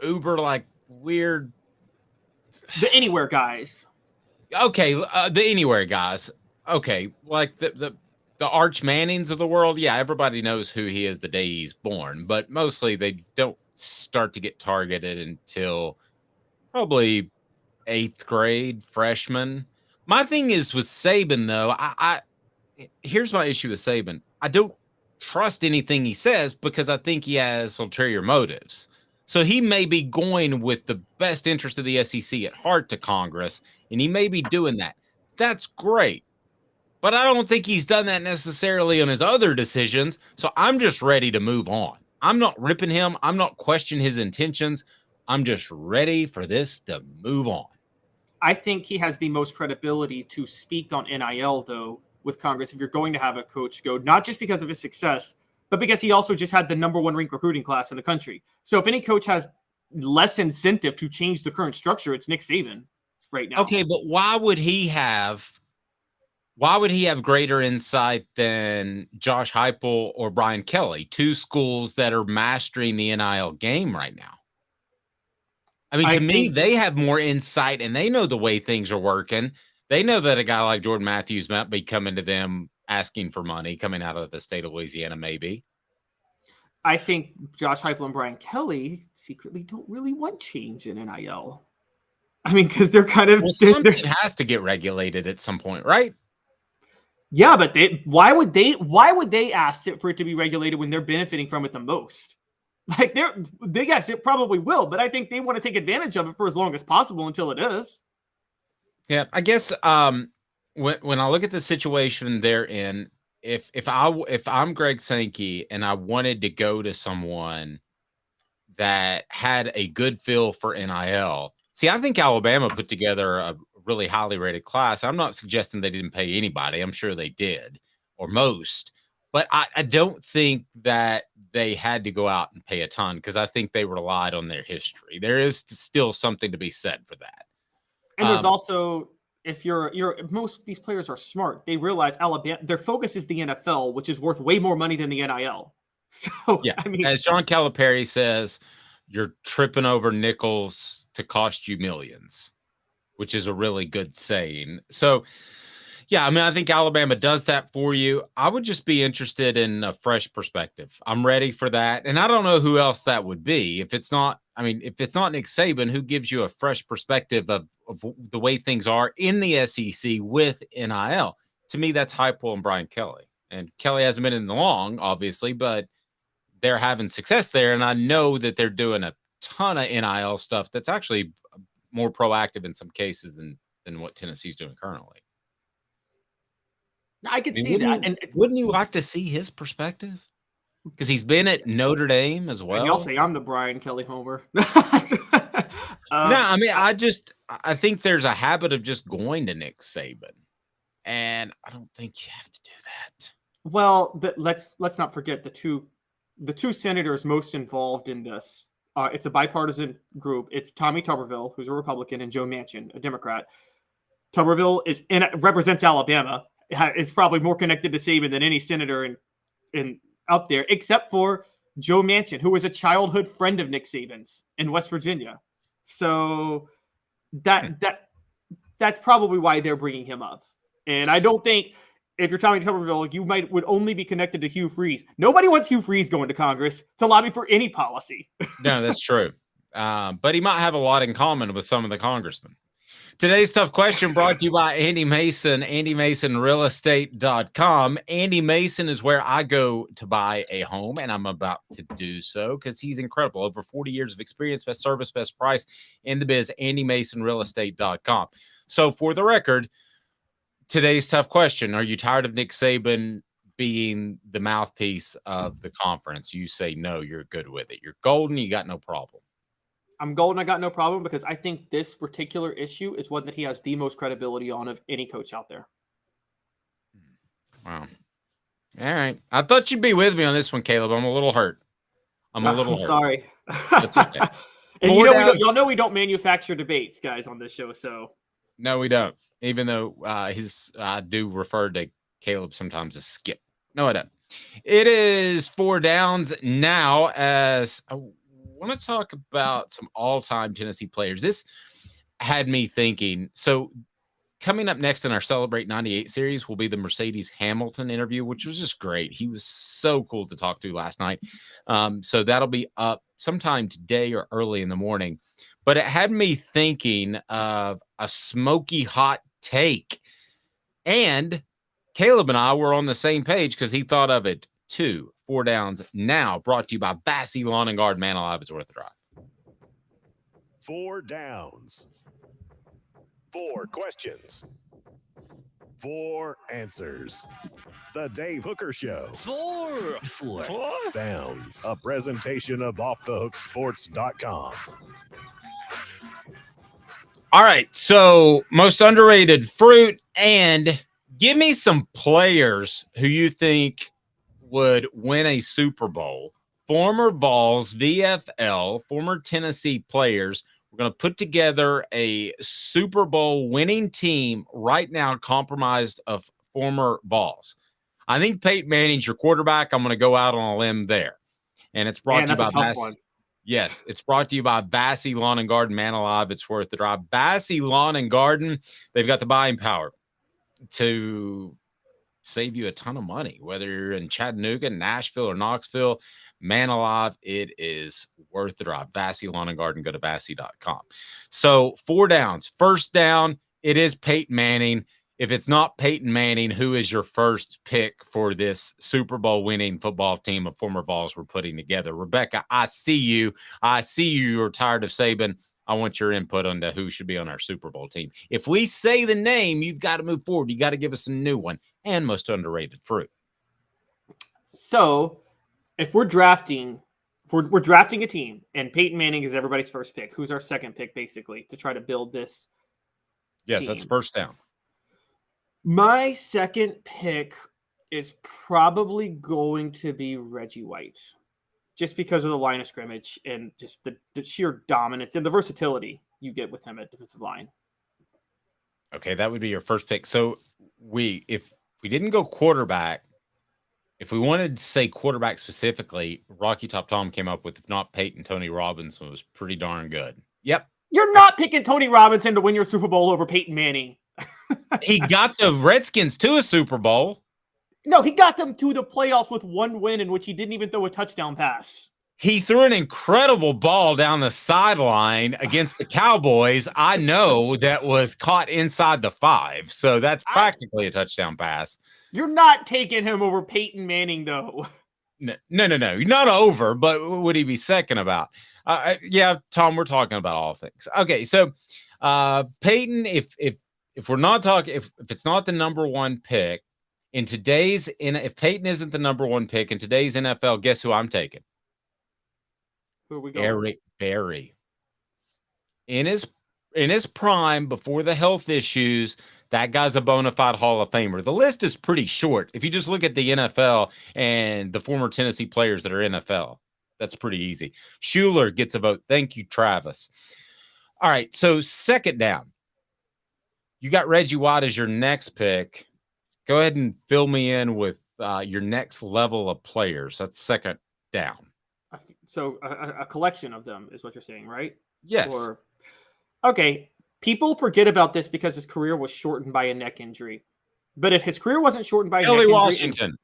uber like weird, the anywhere guys. Okay, the anywhere guys. Okay, like the Arch Mannings of the world. Yeah, everybody knows who he is the day he's born, but mostly they don't start to get targeted until probably 8th grade, freshman. My thing is with Saban, though, here's my issue with Saban. I don't trust anything he says because I think he has ulterior motives. So he may be going with the best interest of the SEC at heart to Congress, and he may be doing that. That's great. But I don't think he's done that necessarily on his other decisions, so I'm just ready to move on. I'm not ripping him. I'm not questioning his intentions. I'm just ready for this to move on. I think he has the most credibility to speak on NIL, though, with Congress, if you're going to have a coach go, not just because of his success, but because he also just had the #1 ranked recruiting class in the country. So if any coach has less incentive to change the current structure, it's Nick Saban right now. Okay, but why would he have greater insight than Josh Heupel or Brian Kelly, 2 schools that are mastering the NIL game right now? I mean, to me, they have more insight and they know the way things are working. They know that a guy like Jordan Matthews might be coming to them asking for money, coming out of the state of Louisiana, maybe. I think Josh Heupel and Brian Kelly secretly don't really want change in NIL. I mean, because they're kind of... Well, something has to get regulated at some point, right? Yeah, but why would they ask for it to be regulated when they're benefiting from it the most? Like yes, it probably will, but I think they want to take advantage of it for as long as possible until it is. Yeah, I guess when I look at the situation they're in, if I'm Greg Sankey and I wanted to go to someone that had a good feel for NIL, see, I think Alabama put together a really highly rated class. I'm not suggesting they didn't pay anybody. I'm sure they did, or most, but I don't think that they had to go out and pay a ton because I think they relied on their history. There is still something to be said for that. And there's also, if most of these players are smart, they realize Alabama, their focus is the NFL, which is worth way more money than the NIL. So, yeah, I mean, as John Calipari says, you're tripping over nickels to cost you millions, which is a really good saying. So, yeah, I mean, I think Alabama does that for you. I would just be interested in a fresh perspective. I'm ready for that. And I don't know who else that would be. If it's not Nick Saban, who gives you a fresh perspective of the way things are in the SEC with NIL? To me, that's Heupel and Brian Kelly. And Kelly hasn't been in the long, obviously, but they're having success there. And I know that they're doing a ton of NIL stuff that's actually more proactive in some cases than what Tennessee's doing currently. I could see that. And wouldn't you like to see his perspective? Because he's been at Notre Dame as well. And y'all say I'm the Brian Kelly homer. No, I mean, I think there's a habit of just going to Nick Saban, and I don't think you have to do that. Well, let's not forget the two senators most involved in this. It's a bipartisan group. It's Tommy Tuberville, who's a Republican, and Joe Manchin, a Democrat. Tuberville represents Alabama. Is probably more connected to Saban than any senator in out there, except for Joe Manchin, who was a childhood friend of Nick Saban's in West Virginia. So that's probably why they're bringing him up. And I don't think if you're Tommy Tuberville, you would only be connected to Hugh Freeze. Nobody wants Hugh Freeze going to Congress to lobby for any policy. No, that's true. But he might have a lot in common with some of the congressmen. Today's tough question brought to you by Andy Mason, AndyMasonRealEstate.com. Andy Mason is where I go to buy a home, and I'm about to do so because he's incredible. Over 40 years of experience, best service, best price in the biz, AndyMasonRealEstate.com. So for the record, today's tough question. Are you tired of Nick Saban being the mouthpiece of the conference? You say no, you're good with it. You're golden, you got no problem. I'm golden. I got no problem because I think this particular issue is one that he has the most credibility on of any coach out there. Wow. All right. I thought you'd be with me on this one, Caleb. I'm a little hurt. I'm sorry. That's okay. And y'all know we don't manufacture debates, guys, on this show. So no, we don't. Even though I do refer to Caleb sometimes as Skip. No, I don't. It is 4 downs now as I want to talk about some all-time Tennessee players. This had me thinking. So coming up next in our Celebrate 98 series will be the Mercedes Hamilton interview, which was just great. He was so cool to talk to last night. So that'll be up sometime today or early in the morning. But it had me thinking of a smoky hot take. And Caleb and I were on the same page because he thought of it too. 4 downs now, brought to you by Bassey Lawn and Garden. Man alive, it's worth the drive. 4 downs. 4 questions. 4 answers. The Dave Hooker Show. 4 downs. A presentation of OffTheHookSports.com. All right, so most underrated fruit, and give me some players who you think would win a Super Bowl. Former Vols, VFL, former Tennessee players. We're going to put together a Super Bowl winning team right now comprised of former Vols. I think Peyton Manning's your quarterback. I'm going to go out on a limb there. And it's brought to you by Bassey. Yes, it's brought to you by Bassey Lawn and Garden. Man alive, it's worth the drive. Bassey Lawn and Garden, they've got the buying power to save you a ton of money, whether you're in Chattanooga, Nashville, or Knoxville. Man alive, it is worth the drive. Bassey Lawn and Garden, go to Bassey.com. So 4 downs. First down, it is Peyton Manning. if it's not Peyton Manning, who is your first pick for this Super Bowl winning football team of former Vols we're putting together? Rebecca, I see you. You're tired of Saban. I want your input on who should be on our Super Bowl team. If we say the name, you've got to move forward. You got to give us a new one and most underrated fruit. So if we're drafting, we're drafting a team and Peyton Manning is everybody's first pick, who's our second pick basically to try to build this Yes, team? that's first down. My second pick is probably going to be Reggie White, just because of the line of scrimmage and just the sheer dominance and the versatility you get with him at defensive line. Okay, that would be your first pick. So if we didn't go quarterback, if we wanted to say quarterback specifically, Rocky Top Tom came up with, if not Peyton, Tony Robinson was pretty darn good. Yep. You're not picking Tony Robinson to win your Super Bowl over Peyton Manning. He got the Redskins to a Super Bowl. No, he got them to the playoffs with one win in which he didn't even throw a touchdown pass. He threw an incredible ball down the sideline against the Cowboys. I know that was caught inside the 5. So that's practically a touchdown pass. You're not taking him over Peyton Manning, though. No. Not over, but would he be second about? Yeah, Tom, we're talking about all things. Okay, so Peyton, if we're not talking, if it's not the number one pick in today's, if Peyton isn't the number one pick in today's NFL, guess who I'm taking? Who are we going? Eric Berry. In his prime, before the health issues, that guy's a bona fide Hall of Famer. The list is pretty short. If you just look at the NFL and the former Tennessee players that are NFL, that's pretty easy. Schuler gets a vote. Thank you, Travis. All right, so second down. You got Reggie White as your next pick. Go ahead and fill me in with your next level of players. That's second down. So a collection of them is what you're saying, right? Yes. Okay. People forget about this because his career was shortened by a neck injury. But if his career wasn't shortened by Kelly a neck Washington. injury...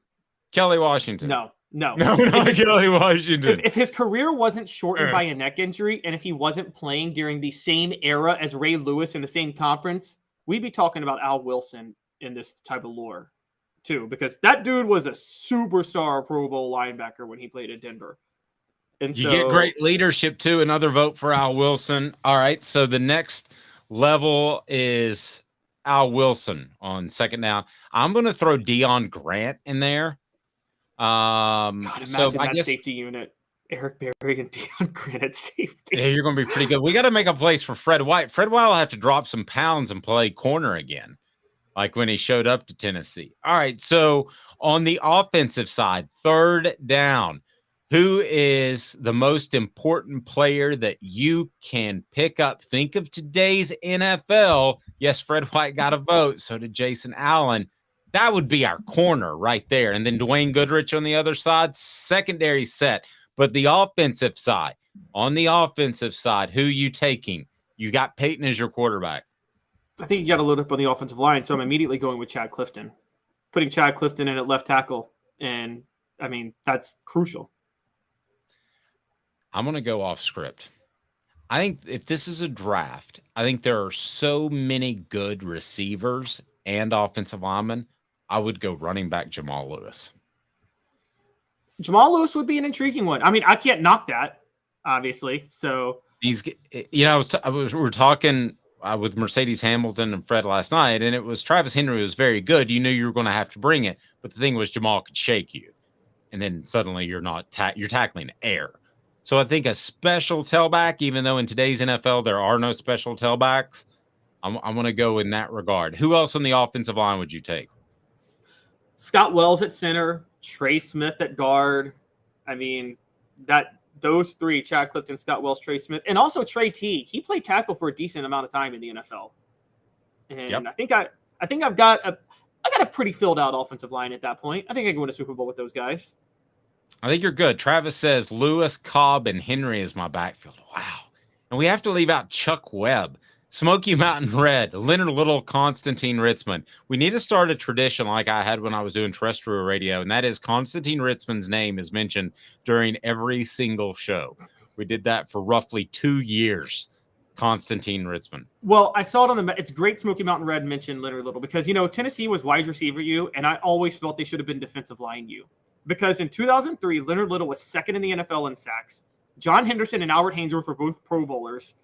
Kelly Washington. No. Not Kelly Washington. If his career wasn't shortened by a neck injury and if he wasn't playing during the same era as Ray Lewis in the same conference, we'd be talking about Al Wilson in this type of lore too, because that dude was a superstar Pro Bowl linebacker when he played at Denver. And you get great leadership too. Another vote for Al Wilson. All right. So the next level is Al Wilson on second down. I'm going to throw Deion Grant in there. God, imagine that safety unit. Eric Berry and Deion Grant at safety. Yeah, you're going to be pretty good. We got to make a place for Fred White. Fred White will have to drop some pounds and play corner again, like when he showed up to Tennessee. All right. So on the offensive side, third down. Who is the most important player that you can pick up? Think of today's NFL. Yes, Fred White got a vote. So did Jason Allen. That would be our corner right there. And then Dwayne Goodrich on the other side, secondary set. But the offensive side, on the offensive side, who you taking? You got Peyton as your quarterback. I think you got to load up on the offensive line. So I'm immediately going with Chad Clifton. Putting Chad Clifton in at left tackle. And, I mean, that's crucial. I'm going to go off script. I think if this is a draft, I think there are so many good receivers and offensive linemen. I would go running back Jamal Lewis. Jamal Lewis would be an intriguing one. I mean, I can't knock that, obviously. So we were talking with Mercedes Hamilton and Fred last night, and it was Travis Henry was very good. You knew you were going to have to bring it, but the thing was Jamal could shake you, and then suddenly you're not you're tackling air. So I think a special tailback, even though in today's NFL there are no special tailbacks, I'm going to go in that regard. Who else on the offensive line would you take? Scott Wells at center, Trey Smith at guard. I mean, those three, Chad Clifton, Scott Wells, Trey Smith, and also Trey T. He played tackle for a decent amount of time in the NFL. And yep. I think I've got a pretty filled out offensive line at that point. I think I can win a Super Bowl with those guys. I think you're good. Travis says Lewis, Cobb, and Henry is my backfield. Wow. And we have to leave out Chuck Webb, Smoky Mountain Red, Leonard Little, Constantine Ritzman. We need to start a tradition like I had when I was doing terrestrial radio, and that is Constantine Ritzman's name is mentioned during every single show. We did that for roughly 2 years. Constantine Ritzman. Well, I saw it on it's great Smoky Mountain Red mentioned Leonard Little because, Tennessee was wide receiver U, and I always felt they should have been defensive line U. Because in 2003, Leonard Little was second in the NFL in sacks. John Henderson and Albert Haynesworth were both Pro Bowlers.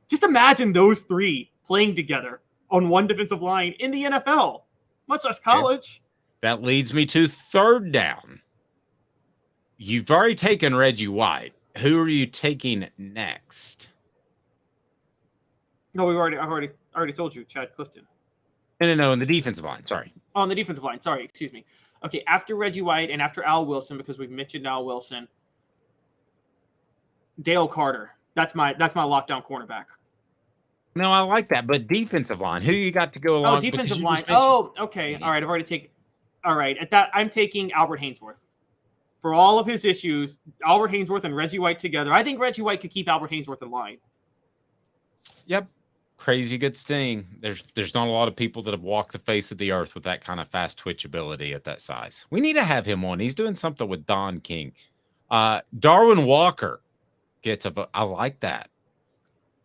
Just imagine those three playing together on one defensive line in the NFL, much less college. That leads me to third down. You've already taken Reggie White. Who are you taking next? No, I already told you, Chad Clifton. No, in the defensive line. Sorry. On the defensive line. Sorry, excuse me. Okay, after Reggie White and after Al Wilson, because we've mentioned Al Wilson, Dale Carter. That's my lockdown cornerback. No, I like that, but defensive line. Who you got to go along? Oh, defensive line. Oh, okay. All right, I've already taken. All right, at that I'm taking Albert Haynesworth. For all of his issues, Albert Haynesworth and Reggie White together. I think Reggie White could keep Albert Haynesworth in line. Yep. Crazy good sting. There's not a lot of people that have walked the face of the earth with that kind of fast twitch ability at that size. We need to have him on. He's doing something with Don King. Darwin Walker gets I like that.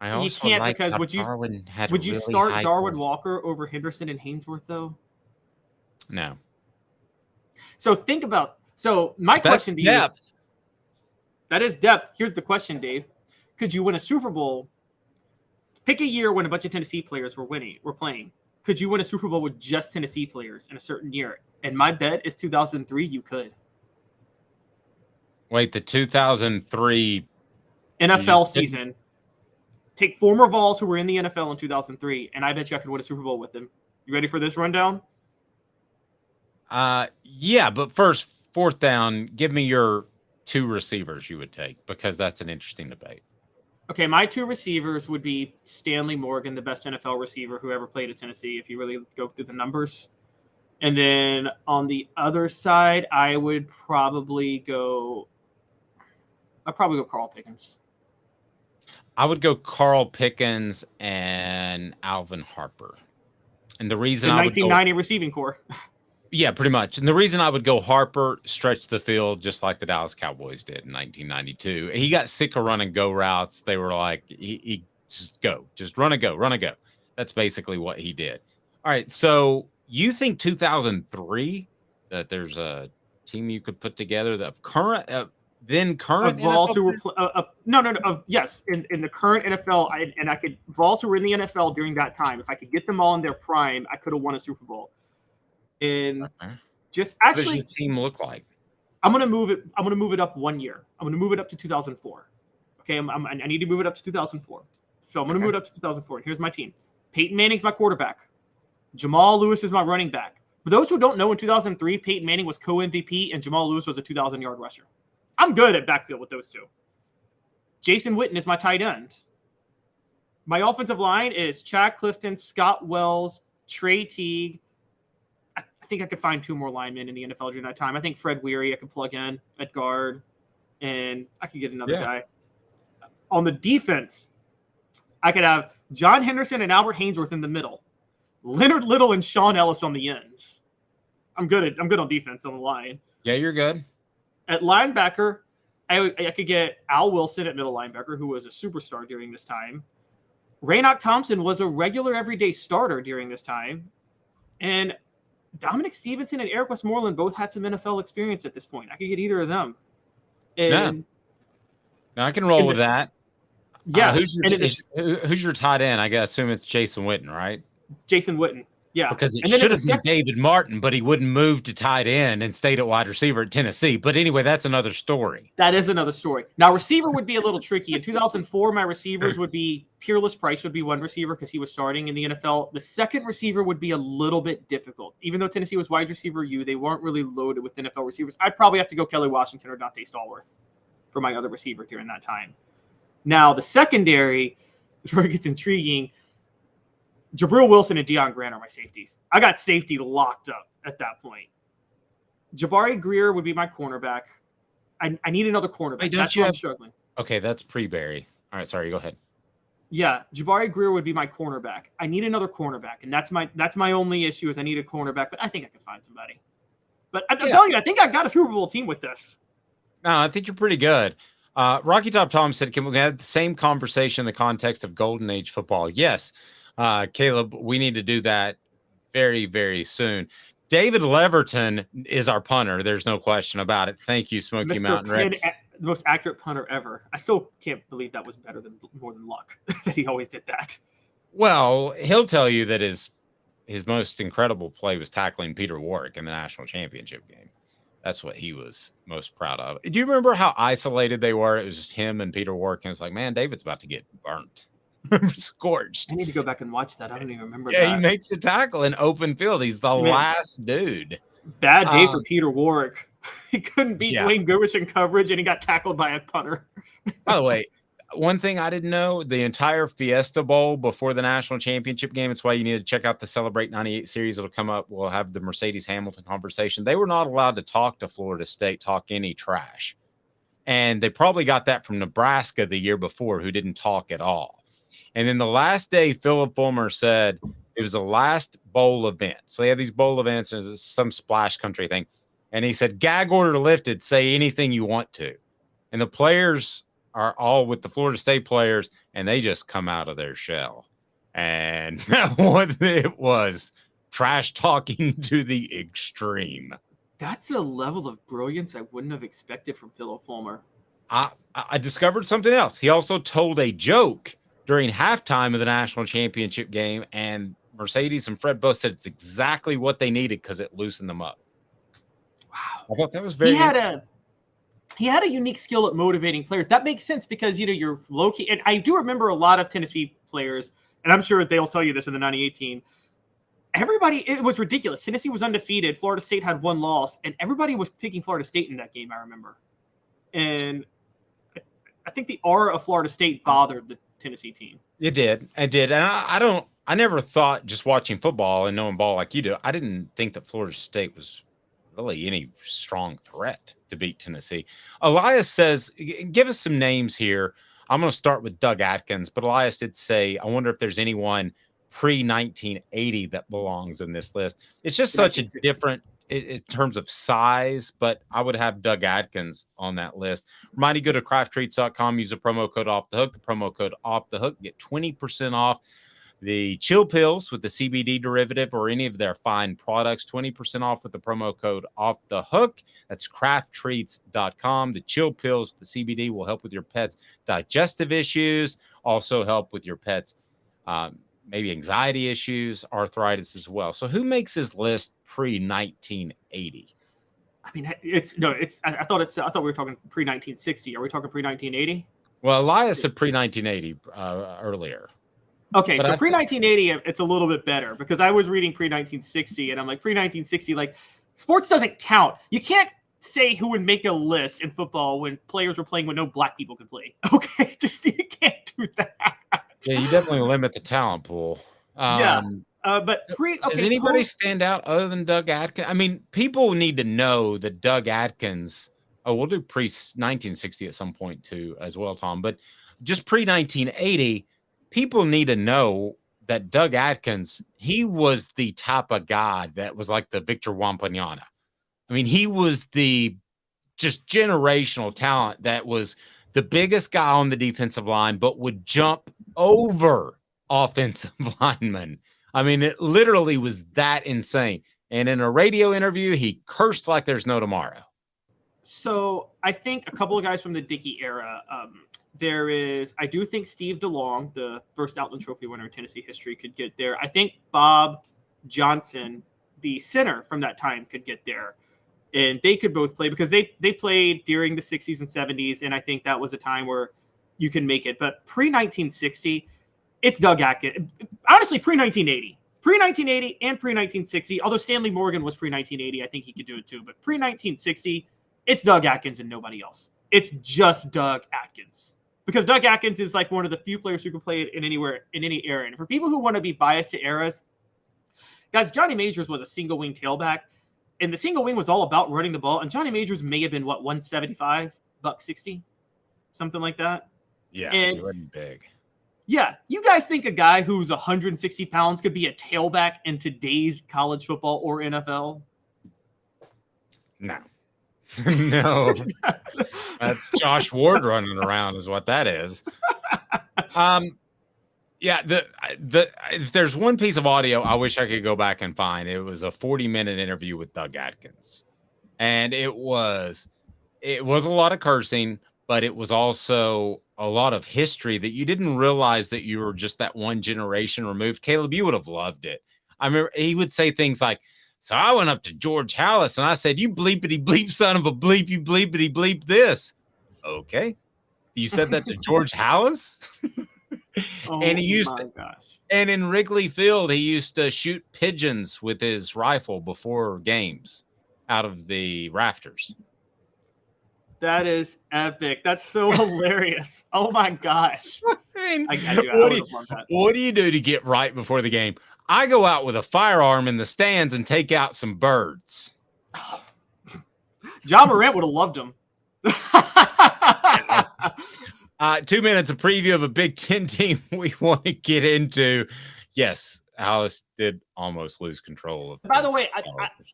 I also you can't like because would you start Darwin Walker over Henderson and Haynesworth though? No. So think about my question to you is, that is depth. Here's the question, Dave. Could you win a Super Bowl? Pick a year when a bunch of Tennessee players were playing. Could you win a Super Bowl with just Tennessee players in a certain year? And my bet is 2003, you could. Wait, the 2003 NFL season. Take former Vols who were in the NFL in 2003, and I bet you I could win a Super Bowl with them. You ready for this rundown? Yeah, but first, fourth down, give me your two receivers you would take, because that's an interesting debate. Okay, my two receivers would be Stanley Morgan, the best NFL receiver who ever played at Tennessee, if you really go through the numbers. And then on the other side, I would probably go Carl Pickens. I would go Carl Pickens and Alvin Harper. And the reason the 1990 receiving core. Yeah, pretty much. And the reason I would go Harper, stretch the field just like the Dallas Cowboys did in 1992. He got sick of running go routes. They were like, he just run and go. That's basically what he did. All right. So you think 2003 that there's a team you could put together that current Vols who were yes, in the current NFL, I could Vols who were in the NFL during that time. If I could get them all in their prime, I could have won a Super Bowl. And just actually, what does your team look like? I'm gonna move it up 1 year. I'm gonna move it up to 2004. Okay, I need to move it up to 2004. So I'm gonna move it up to 2004. Here's my team: Peyton Manning's my quarterback. Jamal Lewis is my running back. For those who don't know, in 2003, Peyton Manning was co-MVP and Jamal Lewis was a 2,000-yard rusher. I'm good at backfield with those two. Jason Witten is my tight end. My offensive line is Chad Clifton, Scott Wells, Trey Teague. I think I could find two more linemen in the NFL during that time. I think Fred Weary I could plug in at guard, and I could get another guy. On the defense, I could have John Henderson and Albert Haynesworth in the middle, Leonard Little and Sean Ellis on the ends. I'm good on defense on the line. Yeah, you're good. At linebacker, I could get Al Wilson at middle linebacker, who was a superstar during this time. Raynoch Thompson was a regular everyday starter during this time. And Dominic Stevenson and Eric Westmoreland both had some NFL experience at this point. I could get either of them. And I can roll with that. Yeah. Who's your tight end? I assume it's Jason Witten, right? Jason Witten. Yeah. Because it should have been David Martin, but he wouldn't move to tight end and stayed at wide receiver at Tennessee. But anyway, that's another story. That is another story. Now, receiver would be a little tricky. In 2004, my receivers would be Peerless Price would be one receiver because he was starting in the NFL. The second receiver would be a little bit difficult. Even though Tennessee was wide receiver U, they weren't really loaded with NFL receivers. I'd probably have to go Kelly Washington or Dante Stallworth for my other receiver during that time. Now, the secondary is where it gets intriguing. Jabril Wilson and Deion Grant are my safeties. I got safety locked up at that point. Jabari Greer would be my cornerback. I need another cornerback. Wait, that's why I'm struggling. Okay, that's pre-Barry. All right, sorry, go ahead. Yeah, Jabari Greer would be my cornerback. I need another cornerback, and that's my only issue is I need a cornerback, but I think I can find somebody. But I'm telling you, I think I got a Super Bowl team with this. No, I think you're pretty good. Rocky Top Tom said, can we have the same conversation in the context of Golden Age football? Yes. Caleb, we need to do that very, very soon. David Leverton is our punter. There's no question about it. Thank you, Smoky Mr. Mountain Red. The most accurate punter ever. I still can't believe that was more than luck that he always did that. Well, he'll tell you that his most incredible play was tackling Peter Warwick in the national championship game. That's what he was most proud of. Do you remember how isolated they were? It was just him and Peter Warwick, and it's like, man, David's about to get burnt. Scorched. I need to go back and watch that. I don't even remember that. He makes the tackle in open field. He's the last dude. Bad day for Peter Warwick. He couldn't beat Dwayne Goodrich in coverage, and he got tackled by a punter. By the way, one thing I didn't know, the entire Fiesta Bowl before the national championship game, it's why you need to check out the Celebrate 98 series. It'll come up. We'll have the Mercedes Hamilton conversation. They were not allowed to talk to Florida State, talk any trash. And they probably got that from Nebraska the year before, who didn't talk at all. And then the last day, Philip Fulmer said it was the last bowl event. So they have these bowl events, and it's some splash country thing. And he said, gag order lifted, say anything you want to. And the players are all with the Florida State players, and they just come out of their shell. And what it was, trash talking to the extreme. That's a level of brilliance I wouldn't have expected from Philip Fulmer. I discovered something else. He also told a joke during halftime of the national championship game, and Mercedes and Fred both said it's exactly what they needed because it loosened them up. Wow. I thought that was very He had a unique skill at motivating players. That makes sense because, you're low-key. And I do remember a lot of Tennessee players, and I'm sure they'll tell you this in the 98 team. It was ridiculous. Tennessee was undefeated. Florida State had one loss, and everybody was picking Florida State in that game, I remember. And I think the aura of Florida State bothered the Tennessee team. It did. And I never thought, just watching football and knowing ball like you do, I didn't think that Florida State was really any strong threat to beat Tennessee. Elias says, give us some names here. I'm going to start with Doug Atkins, but Elias did say, I wonder if there's anyone pre-1980 that belongs in this list. It's just such a different in terms of size, but I would have Doug Atkins on that list. Remind you, go to crafttreats.com, use the promo code Off the Hook. The promo code Off the Hook, get 20% off the chill pills with the CBD derivative or any of their fine products. 20% off with the promo code Off the Hook. That's crafttreats.com. The chill pills with the CBD will help with your pets' digestive issues, also help with your pets' maybe anxiety issues, arthritis as well. So who makes his list pre-1980? I mean, I thought we were talking pre-1960. Are we talking pre-1980? Well, Elias said pre-1980 earlier. Okay, but so pre-1980, it's a little bit better because I was reading pre-1960 and I'm like, pre-1960, like sports doesn't count. You can't say who would make a list in football when players were playing when no black people could play. Okay, you can't do that. Yeah, you definitely limit the talent pool. But does anybody stand out other than Doug Atkins? I mean, people need to know that Doug Atkins. Oh, we'll do pre-1960 at some point too, as well, Tom. But just pre-1980, people need to know that Doug Atkins, he was the type of guy that was like the Victor Wembanyama. I mean, he was the just generational talent that was the biggest guy on the defensive line, but would jump over offensive linemen. I mean, it literally was that insane. And in a radio interview, he cursed like there's no tomorrow. So I think a couple of guys from the Dickey era. I do think Steve DeLong, the first Outland Trophy winner in Tennessee history, could get there. I think Bob Johnson, the center from that time, could get there. And they could both play because they played during the 60s and 70s. And I think that was a time where you can make it. But pre-1960, it's Doug Atkins. Honestly, pre-1980. Pre-1980 and pre-1960, although Stanley Morgan was pre-1980, I think he could do it too. But pre-1960, it's Doug Atkins and nobody else. It's just Doug Atkins. Because Doug Atkins is like one of the few players who can play it in any era. And for people who want to be biased to eras, guys, Johnny Majors was a single wing tailback. And the single wing was all about running the ball. And Johnny Majors may have been, 175, $160, something like that. Yeah, and he wasn't big. Yeah, you guys think a guy who's 160 pounds could be a tailback in today's college football or NFL? No. No, that's Josh Ward running around is what that is. Yeah, if there's one piece of audio I wish I could go back and find, it was a 40-minute interview with Doug Atkins. And it was a lot of cursing, but it was also a lot of history that you didn't realize that you were just that one generation removed. Caleb, you would have loved it. I remember he would say things like, so I went up to George Hallis and I said, you bleepity bleep, son of a bleep, you bleepity bleep this. Okay. You said that to George Hallis? And he used to, and in Wrigley Field, he used to shoot pigeons with his rifle before games out of the rafters. That is epic. That's so hilarious. Oh my gosh. What do you do to get right before the game? I go out with a firearm in the stands and take out some birds. John Morant would have loved him. 2 minutes of preview of a Big Ten team we want to get into. Yes, Alice did almost lose control of. By the way,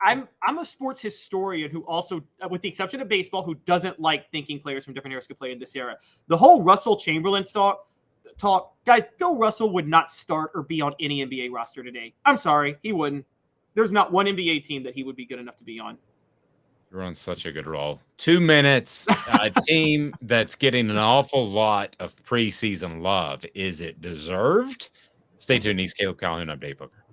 I'm a sports historian who also, with the exception of baseball, who doesn't like thinking players from different eras could play in this era. The whole Russell Chamberlain talk, guys, Bill Russell would not start or be on any NBA roster today. I'm sorry, he wouldn't. There's not one NBA team that he would be good enough to be on. You're on such a good roll. 2 minutes, a team that's getting an awful lot of preseason love. Is it deserved? Stay tuned. He's Caleb Calhoun. I'm Dave Hooker.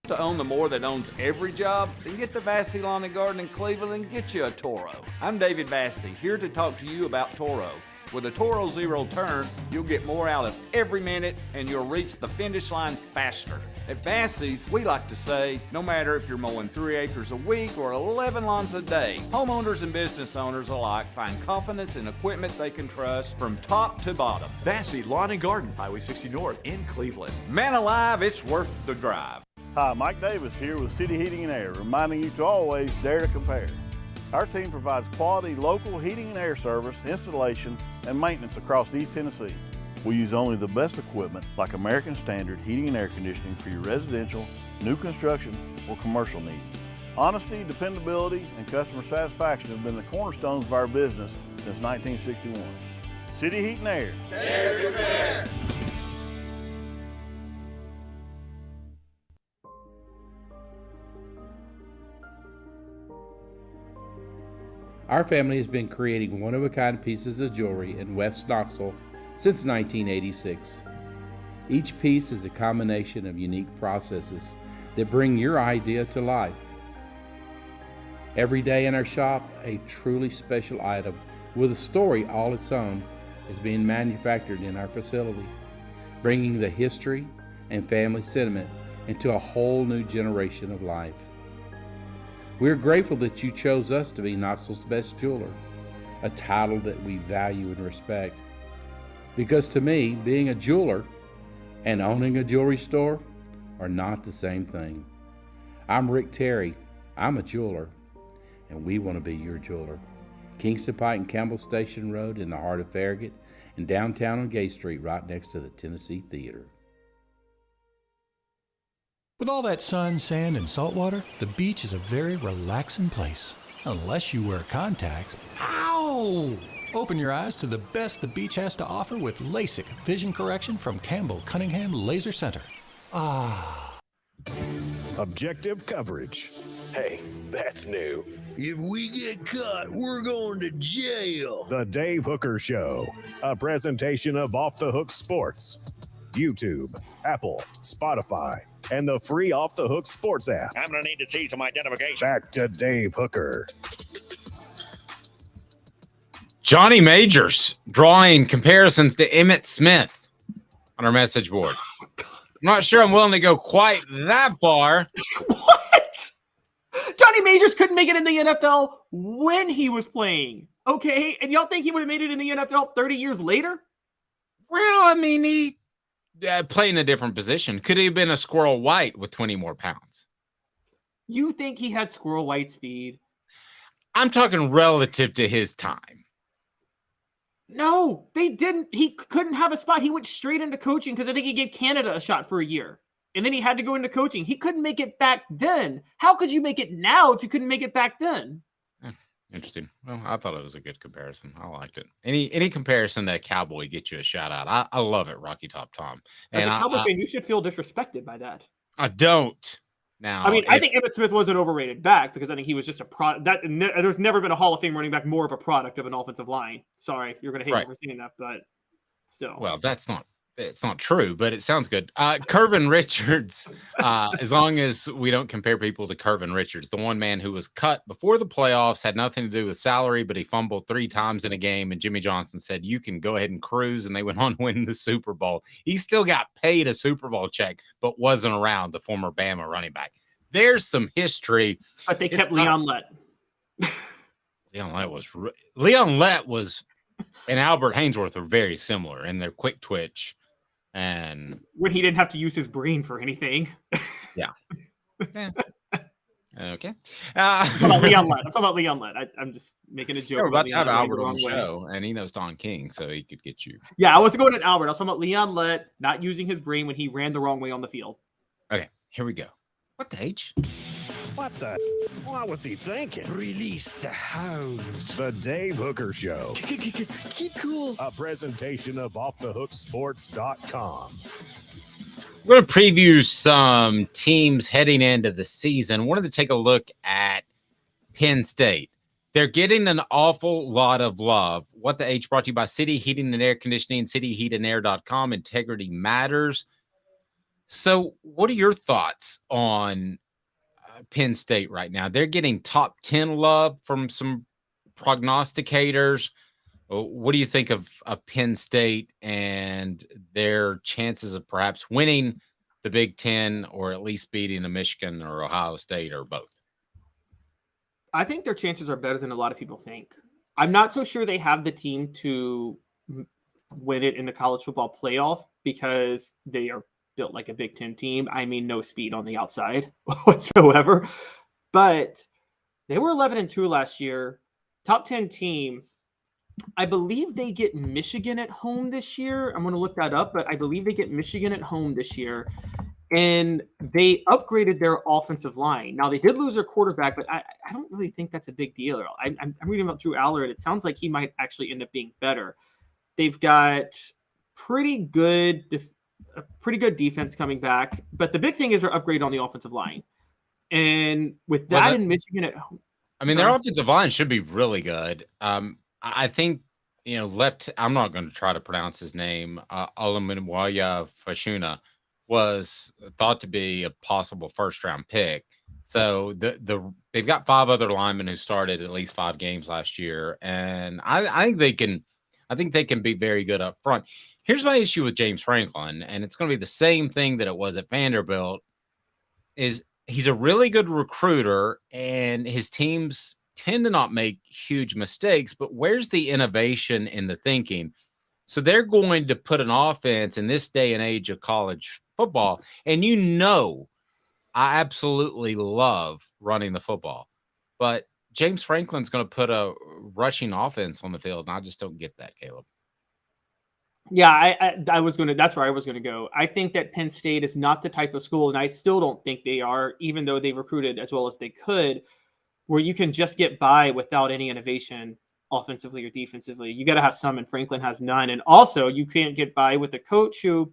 To own the more that owns every job, then get to Vassy Lawn and Garden in Cleveland and get you a Toro. I'm David Vassy, here to talk to you about Toro. With a Toro Zero Turn, you'll get more out of every minute and you'll reach the finish line faster. At Vassy's, we like to say, no matter if you're mowing 3 acres a week or 11 lawns a day, homeowners and business owners alike find confidence in equipment they can trust from top to bottom. Vassy Lawn and Garden, Highway 60 North in Cleveland. Man alive, it's worth the drive. Hi, Mike Davis here with City Heating and Air, reminding you to always dare to compare. Our team provides quality local heating and air service, installation, and maintenance across East Tennessee. We use only the best equipment like American Standard heating and air conditioning for your residential, new construction, or commercial needs. Honesty, dependability, and customer satisfaction have been the cornerstones of our business since 1961. City Heat and Air. Dare to compare. Our family has been creating one-of-a-kind pieces of jewelry in West Knoxville since 1986. Each piece is a combination of unique processes that bring your idea to life. Every day in our shop, a truly special item with a story all its own is being manufactured in our facility, bringing the history and family sentiment into a whole new generation of life. We're grateful that you chose us to be Knoxville's best jeweler, a title that we value and respect. Because to me, being a jeweler and owning a jewelry store are not the same thing. I'm Rick Terry. I'm a jeweler, and we want to be your jeweler. Kingston Pike and Campbell Station Road in the heart of Farragut, and downtown on Gay Street right next to the Tennessee Theater. With all that sun, sand, and salt water, the beach is a very relaxing place. Unless you wear contacts. Ow! Open your eyes to the best the beach has to offer with LASIK vision correction from Campbell Cunningham Laser Center. Ah. Objective coverage. Hey, that's new. If we get caught, we're going to jail. The Dave Hooker Show, a presentation of Off the Hook Sports. YouTube, Apple, Spotify, and the free Off the Hook Sports app. I'm going to need to see some identification. Back to Dave Hooker. Johnny Majors drawing comparisons to Emmitt Smith on our message board. I'm not sure I'm willing to go quite that far. What? Johnny Majors couldn't make it in the NFL when he was playing. Okay, and y'all think he would have made it in the NFL 30 years later? Well, I mean, he played in a different position. Could he have been a Squirrel White with 20 more pounds? You think he had Squirrel White speed? I'm talking relative to his time. No, they didn't. He couldn't have a spot. He went straight into coaching because I think he gave Canada a shot for a year. And then he had to go into coaching. He couldn't make it back then. How could you make it now if you couldn't make it back then? Interesting. Well, I thought it was a good comparison. I liked it. Any comparison that Cowboy gets you a shout out. I love it, Rocky Top Tom. As And a Cowboy fan, you should feel disrespected by that. I don't. Now, I mean, I think Emmitt Smith was an overrated back because I think he was just a product. There's never been a Hall of Fame running back more of a product of an offensive line. Sorry, you're going to hate me for saying that, but still. Well, it's not true, but it sounds good. Curvin Richards, as long as we don't compare people to Curvin Richards, the one man who was cut before the playoffs, had nothing to do with salary, but he fumbled 3 times in a game, and Jimmy Johnson said, you can go ahead and cruise, and they went on winning the Super Bowl. He still got paid a Super Bowl check, but wasn't around, the former Bama running back. There's some history. But they kept Leon Lett. Leon Lett was and Albert Haynesworth are very similar in their quick twitch. And when he didn't have to use his brain for anything. Yeah. Okay. I'm talking about Leon Lett. I'm just making a joke. We're about to have Albert on the show, and he knows Don King, so he could get you. Yeah, I wasn't going at Albert. I was talking about Leon Lett not using his brain when he ran the wrong way on the field. Okay, here we go. What the H? What the? What was he thinking? Release the hounds. The Dave Hooker Show. Keep cool. A presentation of OffTheHookSports.com. We're going to preview some teams heading into the season. Wanted to take a look at Penn State. They're getting an awful lot of love. What the H brought to you by City Heating and Air Conditioning, cityheatandair.com. Integrity matters. So what are your thoughts on Penn State right now? They're getting top 10 love from some prognosticators. What do you think of Penn State and their chances of perhaps winning the Big Ten or at least beating a Michigan or Ohio State or both? I think their chances are better than a lot of people think. I'm not so sure they have the team to win it in the college football playoff because they are built like a Big Ten team. I mean, no speed on the outside whatsoever. But they were 11-2 last year. Top 10 team. I believe they get Michigan at home this year. I'm going to look that up, but I believe they get Michigan at home this year. And they upgraded their offensive line. Now, they did lose their quarterback, but I don't really think that's a big deal. I'm reading about Drew Aller, and it sounds like he might actually end up being better. They've got pretty good defense coming back. But the big thing is their upgrade on the offensive line. And with that in Michigan at home. I mean, their offensive line should be really good. I think, I'm not going to try to pronounce his name. Olamunwaya Fashuna was thought to be a possible first-round pick. So they've got 5 other linemen who started at least 5 games last year, and I think they can be very good up front. Here's my issue with James Franklin, and it's going to be the same thing that it was at Vanderbilt. Is he's a really good recruiter, and his teams tend to not make huge mistakes, but where's the innovation in the thinking? So they're going to put an offense in this day and age of college football. And I absolutely love running the football, but James Franklin's going to put a rushing offense on the field. And I just don't get that, Caleb. Yeah, that's where I was going to go. I think that Penn State is not the type of school, and I still don't think they are, even though they recruited as well as they could, where you can just get by without any innovation offensively or defensively. You got to have some, and Franklin has none. And also, you can't get by with a coach who,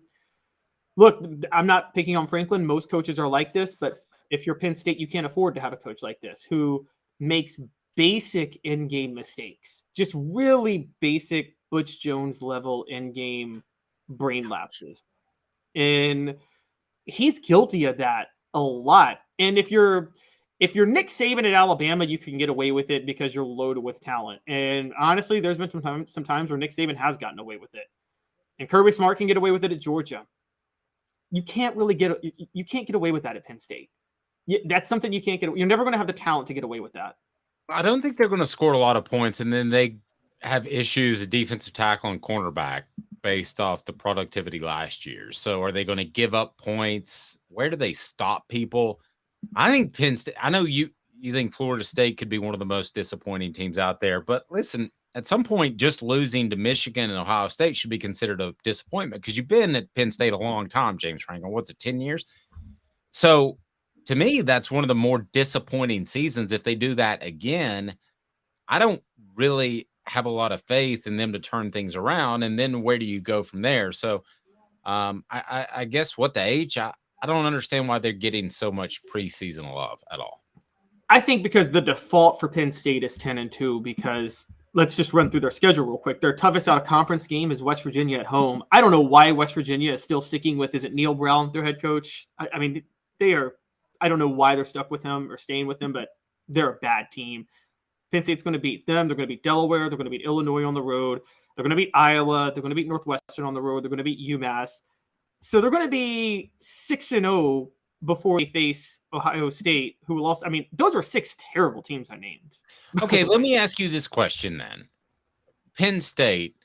look, I'm not picking on Franklin. Most coaches are like this, but if you're Penn State, you can't afford to have a coach like this who makes basic in-game mistakes, just really basic Butch Jones level in-game brain lapses. And he's guilty of that a lot. And if you're Nick Saban at Alabama, you can get away with it because you're loaded with talent. And honestly, there's been some times where Nick Saban has gotten away with it. And Kirby Smart can get away with it at Georgia. You can't get away with that at Penn State. That's something you can't get. You're never going to have the talent to get away with that. I don't think they're going to score a lot of points, and then they have issues at defensive tackle and cornerback based off the productivity last year. So are they going to give up points? Where do they stop people? I think Penn State, I know you think Florida State could be one of the most disappointing teams out there, but listen, at some point, just losing to Michigan and Ohio State should be considered a disappointment because you've been at Penn State a long time, James Franklin. What's it, 10 years? So to me, that's one of the more disappointing seasons. If they do that again, I don't really have a lot of faith in them to turn things around. And then where do you go from there? So I guess what the H, I don't understand why they're getting so much preseason love at all. I think because the default for Penn State is 10-2, because let's just run through their schedule real quick. Their toughest out of conference game is West Virginia at home. I don't know why West Virginia is still sticking with, is it Neil Brown, their head coach? I mean, they are, I don't know why they're stuck with him or staying with him, but they're a bad team. Penn State's going to beat them. They're going to beat Delaware. They're going to beat Illinois on the road. They're going to beat Iowa. They're going to beat Northwestern on the road. They're going to beat UMass. So they're going to be 6-0 before they face Ohio State, who will also, I mean, those are 6 terrible teams I named. Okay, let me ask you this question then. Penn State,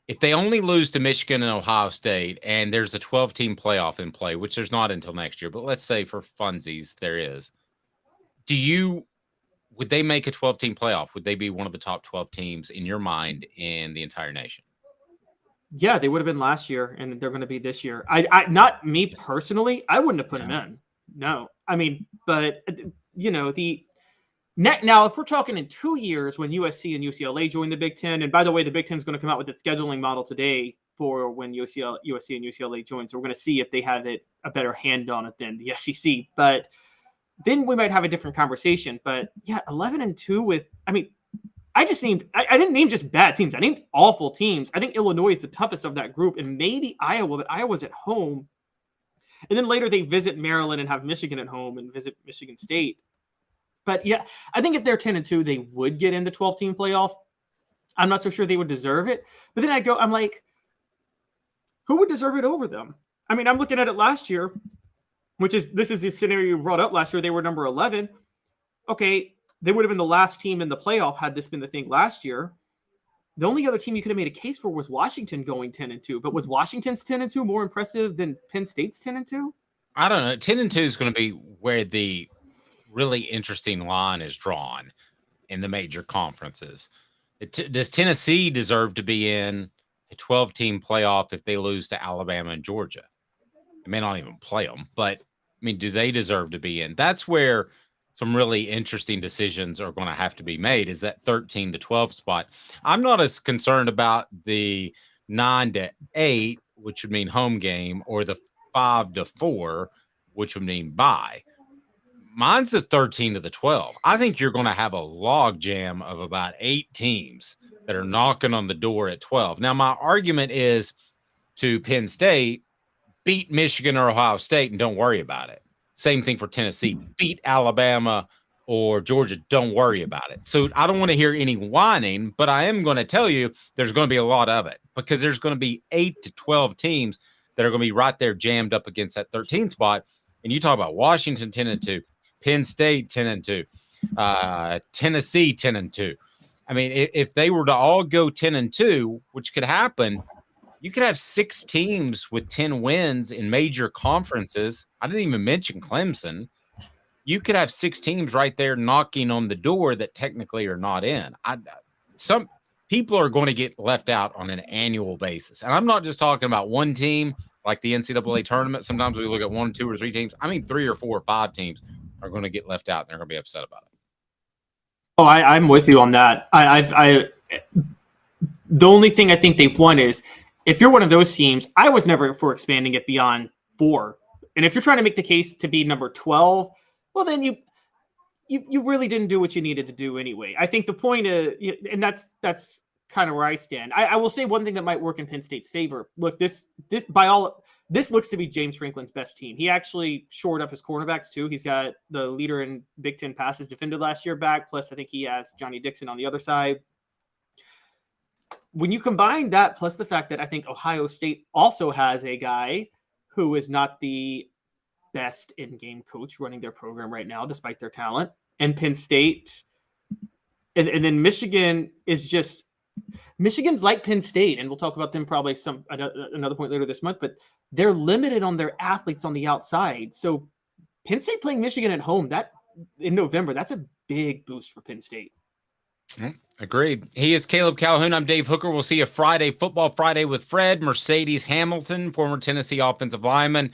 if they only lose to Michigan and Ohio State, and there's a 12-team playoff in play, which there's not until next year, but let's say for funsies there is, would they make a 12-team playoff? Would they be one of the top 12 teams in your mind in the entire nation? Yeah, they would have been last year, and they're going to be this year. I not me personally, I wouldn't have put them in. No, I mean, but you know, now if we're talking in 2 years when USC and UCLA join the Big Ten, and by the way, the Big Ten is going to come out with its scheduling model today for when USC and UCLA join, so we're going to see if they have a better hand on it than the SEC. But then we might have a different conversation. But yeah, 11-2 with, I mean, I didn't name just bad teams. I named awful teams. I think Illinois is the toughest of that group, and maybe Iowa, but Iowa's at home. And then later they visit Maryland and have Michigan at home and visit Michigan State. But yeah, I think if they're 10-2, they would get in the 12-team playoff. I'm not so sure they would deserve it. But then I'm like, who would deserve it over them? I mean, I'm looking at it last year, this is the scenario you brought up last year. They were number 11. Okay, they would have been the last team in the playoff had this been the thing last year. The only other team you could have made a case for was Washington going 10-2. But was Washington's 10-2 more impressive than Penn State's 10-2? I don't know. 10-2 is going to be where the really interesting line is drawn in the major conferences. Does Tennessee deserve to be in a 12-team playoff if they lose to Alabama and Georgia? They may not even play them, but I mean, do they deserve to be in? That's where some really interesting decisions are going to have to be made, is that 13-12 spot. I'm not as concerned about the 9-8, which would mean home game, or the 5-4, which would mean bye. Mine's the 13-12. I think you're going to have a log jam of about 8 teams that are knocking on the door at 12. Now, my argument is to Penn State, beat Michigan or Ohio State and don't worry about it. Same thing for Tennessee. Beat Alabama or Georgia. Don't worry about it. So I don't want to hear any whining, but I am going to tell you there's going to be a lot of it, because there's going to be 8-12 teams that are going to be right there jammed up against that 13 spot. And you talk about Washington 10-2, Penn State 10-2, Tennessee 10-2. I mean, if they were to all go 10-2, which could happen, you could have 6 teams with 10 wins in major conferences. I didn't even mention Clemson. You could have 6 teams right there knocking on the door that technically are not in. Some people are going to get left out on an annual basis. And I'm not just talking about one team like the NCAA tournament. Sometimes we look at 1, 2, or 3 teams. I mean, 3 or 4 or 5 teams are going to get left out, and they're going to be upset about it. Oh, I'm with you on that. The only thing I think they've won is, if you're one of those teams, I was never for expanding it beyond 4. And if you're trying to make the case to be number 12, well, then you really didn't do what you needed to do anyway. I think the point is, and that's kind of where I stand. I will say one thing that might work in Penn State's favor. Look, this looks to be James Franklin's best team. He actually shored up his cornerbacks too. He's got the leader in Big Ten passes defended last year back. Plus, I think he has Johnny Dixon on the other side. When you combine that plus the fact that I think Ohio State also has a guy who is not the best in-game coach running their program right now, despite their talent, and Penn State, and then Michigan is just – Michigan's like Penn State, and we'll talk about them probably another point later this month, but they're limited on their athletes on the outside. So Penn State playing Michigan at home, that in November, that's a big boost for Penn State. Agreed. He is Caleb Calhoun. I'm Dave Hooker. We'll see you Friday, Football Friday, with Fred Mercedes Hamilton, former Tennessee offensive lineman.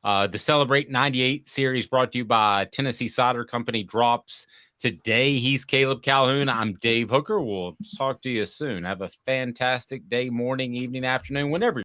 The Celebrate 98 series brought to you by Tennessee Cider Company drops Today, he's Caleb Calhoun. I'm Dave Hooker. We'll talk to you soon. Have a fantastic day, morning, evening, afternoon, whenever